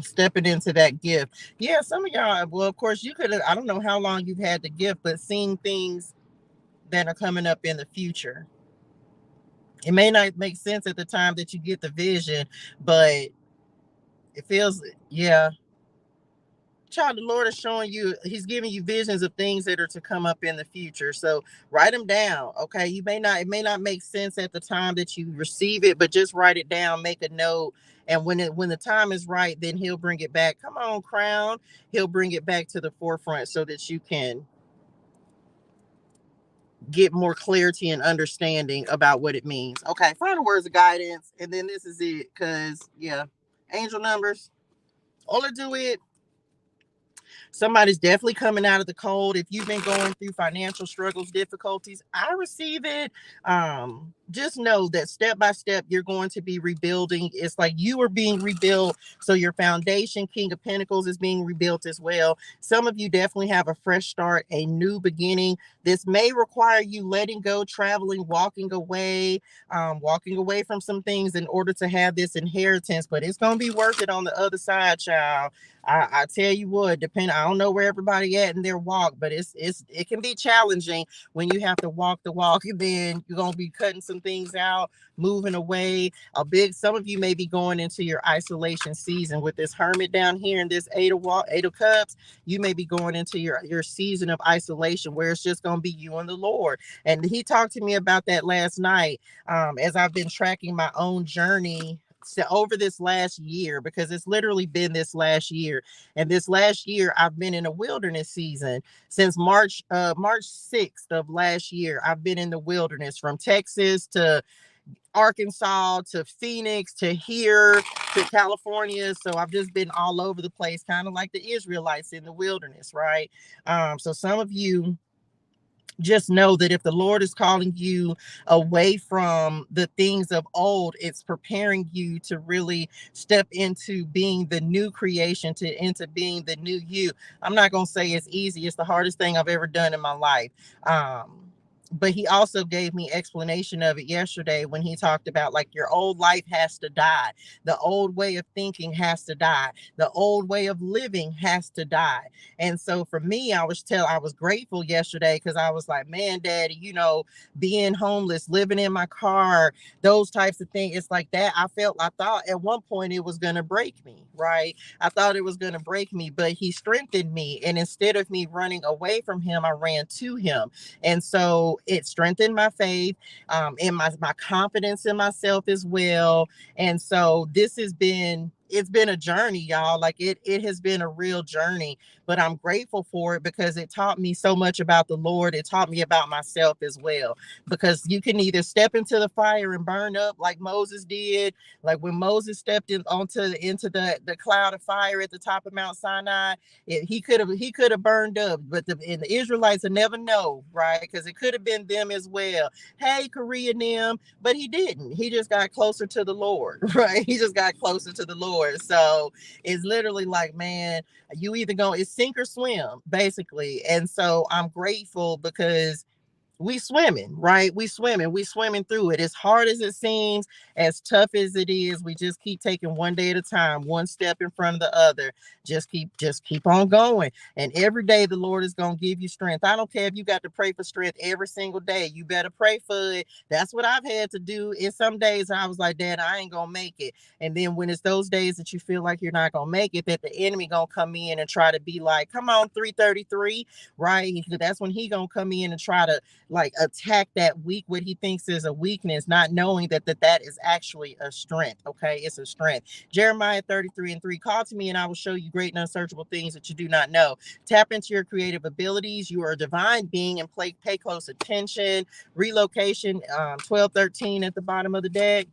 Stepping into that gift. Yeah, some of y'all, well, of course, you could have, I don't know how long you've had the gift, but seeing things that are coming up in the future. It may not make sense at the time that you get the vision, but it feels, yeah. Child, the Lord is showing you, He's giving you visions of things that are to come up in the future. So write them down. Okay. It may not make sense at the time that you receive it, but just write it down, make a note. And when the time is right, then He'll bring it back. Come on, Crown. He'll bring it back to the forefront so that you can get more clarity and understanding about what it means. Okay. Final words of guidance. And then this is it. Cause yeah, angel numbers. All I do it. Somebody's definitely coming out of the cold. If you've been going through financial struggles, difficulties, I receive it. Just know that step by step, you're going to be rebuilding. It's like you are being rebuilt. So your foundation, King of Pentacles, is being rebuilt as well. Some of you definitely have a fresh start, a new beginning. This may require you letting go, traveling, walking away from some things in order to have this inheritance, but it's going to be worth it on the other side, child. I tell you what, I don't know where everybody at in their walk, but it can be challenging when you have to walk the walk, and then you're gonna be cutting some things out, moving away. Some of you may be going into your isolation season with this Hermit down here and this 8 of Cups. You may be going into your season of isolation where it's just gonna be you and the Lord. And He talked to me about that last night, as I've been tracking my own journey over this last year, because it's literally been this last year. And this last year I've been in a wilderness season since March 6th of last year. I've been in the wilderness, from Texas to Arkansas to Phoenix to here to California. So I've just been all over the place, kind of like the Israelites in the wilderness, right? So some of you just know that if the Lord is calling you away from the things of old, it's preparing you to really step into being the new creation, to into being the new you. I'm not gonna say it's easy. It's the hardest thing I've ever done in my life. But he also gave me explanation of it yesterday when he talked about like your old life has to die, the old way of thinking has to die, the old way of living has to die. And so for me, I was grateful yesterday because I was like, man, daddy, being homeless, living in my car, those types of things. It's like that. I thought at one point it was gonna break me, right? I thought it was gonna break me, but he strengthened me. And instead of me running away from him, I ran to him. And so it strengthened my faith, and my confidence in myself as well. And so it's been a journey, y'all. Like it has been a real journey, but I'm grateful for it because it taught me so much about the Lord. It taught me about myself as well. Because you can either step into the fire and burn up like Moses did, like when Moses stepped into the cloud of fire at the top of Mount Sinai. He could have burned up, but and the Israelites will never know, right? Because it could have been them as well. Hey, Korea and them, but he didn't. He just got closer to the Lord, right? He just got closer to the Lord. So it's literally like, man, you either go, it's sink or swim, basically. And so I'm grateful because we swimming through it. As hard as it seems, as tough as it is, we just keep taking one day at a time, one step in front of the other. Just keep on going, and every day the Lord is going to give you strength. I don't care if you got to pray for strength every single day. You better pray for it. That's what I've had to do. In some days I was like, dad, I ain't gonna make it. And then when it's those days that you feel like you're not gonna make it, that the enemy gonna come in and try to be like, come on, 333, right? That's when he gonna come in and try to like attack that what he thinks is a weakness, not knowing that is actually a strength. Okay, it's a strength. Jeremiah 33:3, call to me and I will show you great and unsearchable things that you do not know. Tap into your creative abilities. You are a divine being and pay close attention. Relocation 12:13 at the bottom of the deck.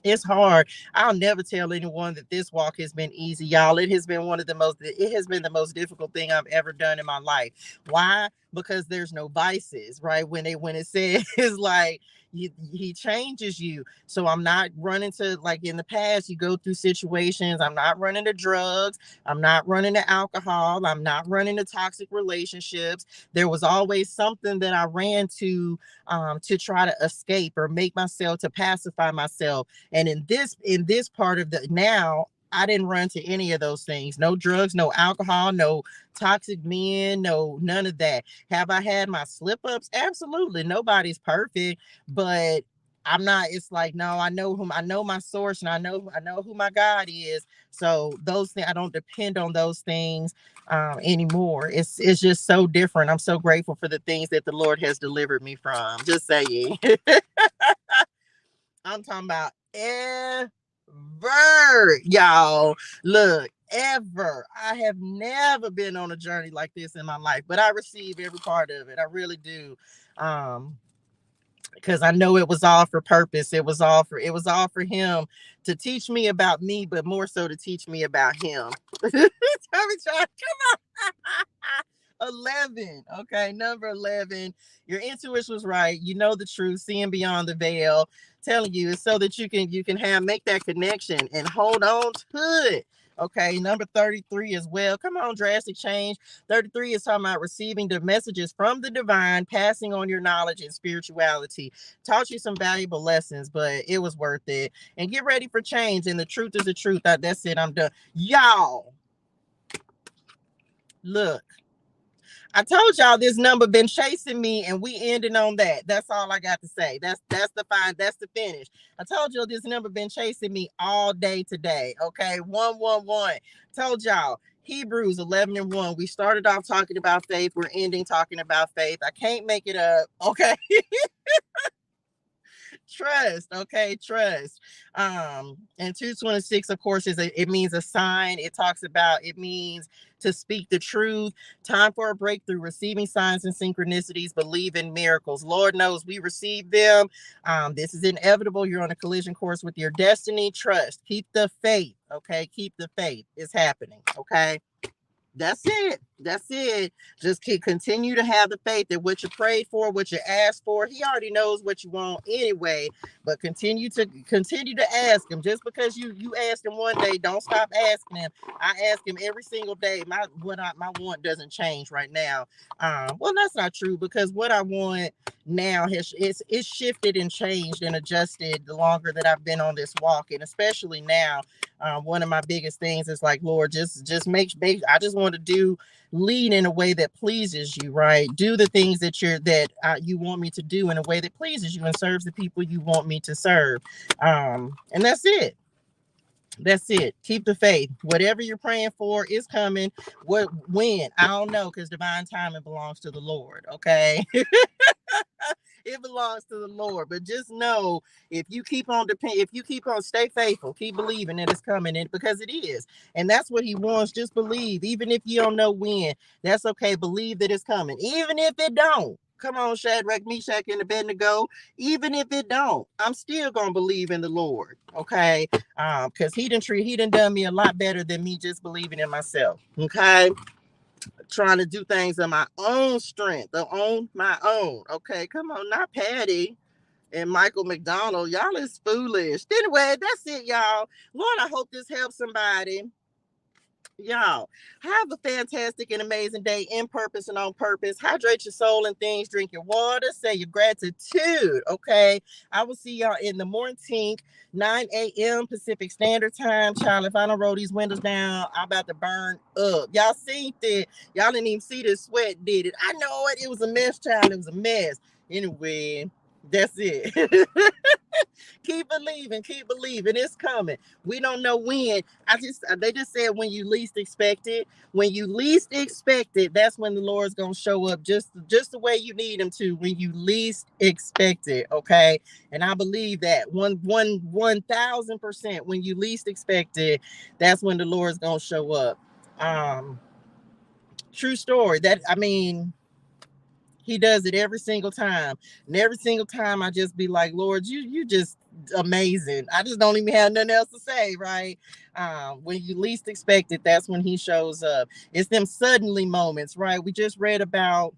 It's hard. I'll never tell anyone that this walk has been easy, y'all. It has been the most difficult thing I've ever done in my life. Why? Because there's no vices, right? When it says like he changes you. So I'm not running to, like in the past, you go through situations. I'm not running to drugs. I'm not running to alcohol. I'm not running to toxic relationships. There was always something that I ran to try to escape or make myself, to pacify myself. And in this part of the now, I didn't run to any of those things. No drugs, no alcohol, no toxic men, no none of that. Have I had my slip ups? Absolutely. Nobody's perfect, but I'm not. It's like, no, I know my source, and I know who my God is. So those things, I don't depend on those things anymore. It's just so different. I'm so grateful for the things that the Lord has delivered me from. Just saying. I'm talking about ever, y'all. Look, ever. I have never been on a journey like this in my life, but I receive every part of it. I really do. Um, because I know it was all for purpose. It was all for him to teach me about me, but more so to teach me about him. Tell me, John, come on. 11. Okay, number 11. Your intuition was right. You know the truth, seeing beyond the veil. Telling you it's so that you can have make that connection and hold on to it. Okay, number 33 as well. Come on, drastic change. 33 is talking about receiving the messages from the divine, passing on your knowledge and spirituality. Taught you some valuable lessons, but it was worth it. And get ready for change. And the truth is the truth. That's it. I'm done. Y'all, look. I told y'all this number been chasing me, and we ending on that. That's all I got to say. That's the finish. I told you this number been chasing me all day today. Okay, 111. Told y'all. Hebrews 11:1. We started off talking about faith. We're ending talking about faith. I can't make it up. Okay. Trust, okay, trust. And 226, of course, it means a sign. It means to speak the truth. Time for a breakthrough, receiving signs and synchronicities, believe in miracles. Lord knows we receive them. This is inevitable. You're on a collision course with your destiny. Trust. Keep the faith. Okay. Keep the faith. It's happening. Okay. That's it. That's it. Just continue to have the faith that what you prayed for, what you asked for, he already knows what you want anyway. But continue to ask him. Just because you asked him one day, don't stop asking him. I ask him every single day. My want doesn't change right now. Well, that's not true, because what I want now it's shifted and changed and adjusted the longer that I've been on this walk, and especially now. One of my biggest things is like, Lord, just make. I just want to lead in a way that pleases you, right? Do the things that you want me to do in a way that pleases you and serves the people you want me to serve. And that's it. That's it. Keep the faith. Whatever you're praying for is coming. When? I don't know, because divine timing belongs to the Lord. Okay. It belongs to the Lord. But just know, if you keep on stay faithful, keep believing that it's coming in, because it is. And that's what he wants. Just believe. Even if you don't know when, that's okay. Believe that it's coming. Even if it don't. Come on, Shadrach, Meshach, and Abednego. Even if it don't, I'm still gonna believe in the Lord. Okay. Because he done done me a lot better than me just believing in myself. Okay. Trying to do things on my own strength, on my own. Okay, come on, not Patty and Michael McDonald. Y'all is foolish. Anyway, that's it, y'all. Lord, I hope this helps somebody. Y'all have a fantastic and amazing day in purpose and on purpose. Hydrate your soul and things. Drink your water. Say your gratitude. Okay. I will see y'all in the morning, 9 a.m. Pacific Standard Time. Child, if I don't roll these windows down, I'm about to burn up. Y'all seen it. Y'all didn't even see the sweat, did it? I know it. It was a mess, child. It was a mess. Anyway, that's it. Keep believing, it's coming. We don't know when. They just said when you least expect it. When you least expect it, that's when the Lord's gonna show up, just the way you need him to, when you least expect it. Okay. And I believe that 1,000%, when you least expect it, that's when the Lord's gonna show up. True story. He does it every single time. And every single time I just be like, Lord, you just amazing. I just don't even have nothing else to say, right? When you least expect it, that's when he shows up. It's them suddenly moments, right? We just read about,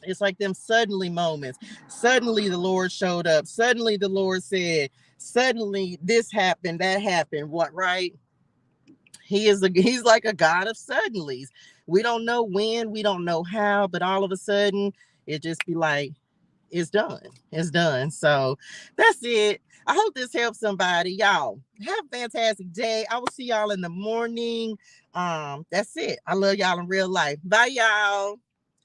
it's like them suddenly moments. Suddenly the Lord showed up. Suddenly the Lord said, suddenly this happened, that happened, what, right? He's like a God of suddenlies. We don't know when, we don't know how, but all of a sudden it just be like, it's done. It's done. So that's it. I hope this helps somebody. Y'all have a fantastic day. I will see y'all in the morning. That's it. I love y'all in real life. Bye, y'all.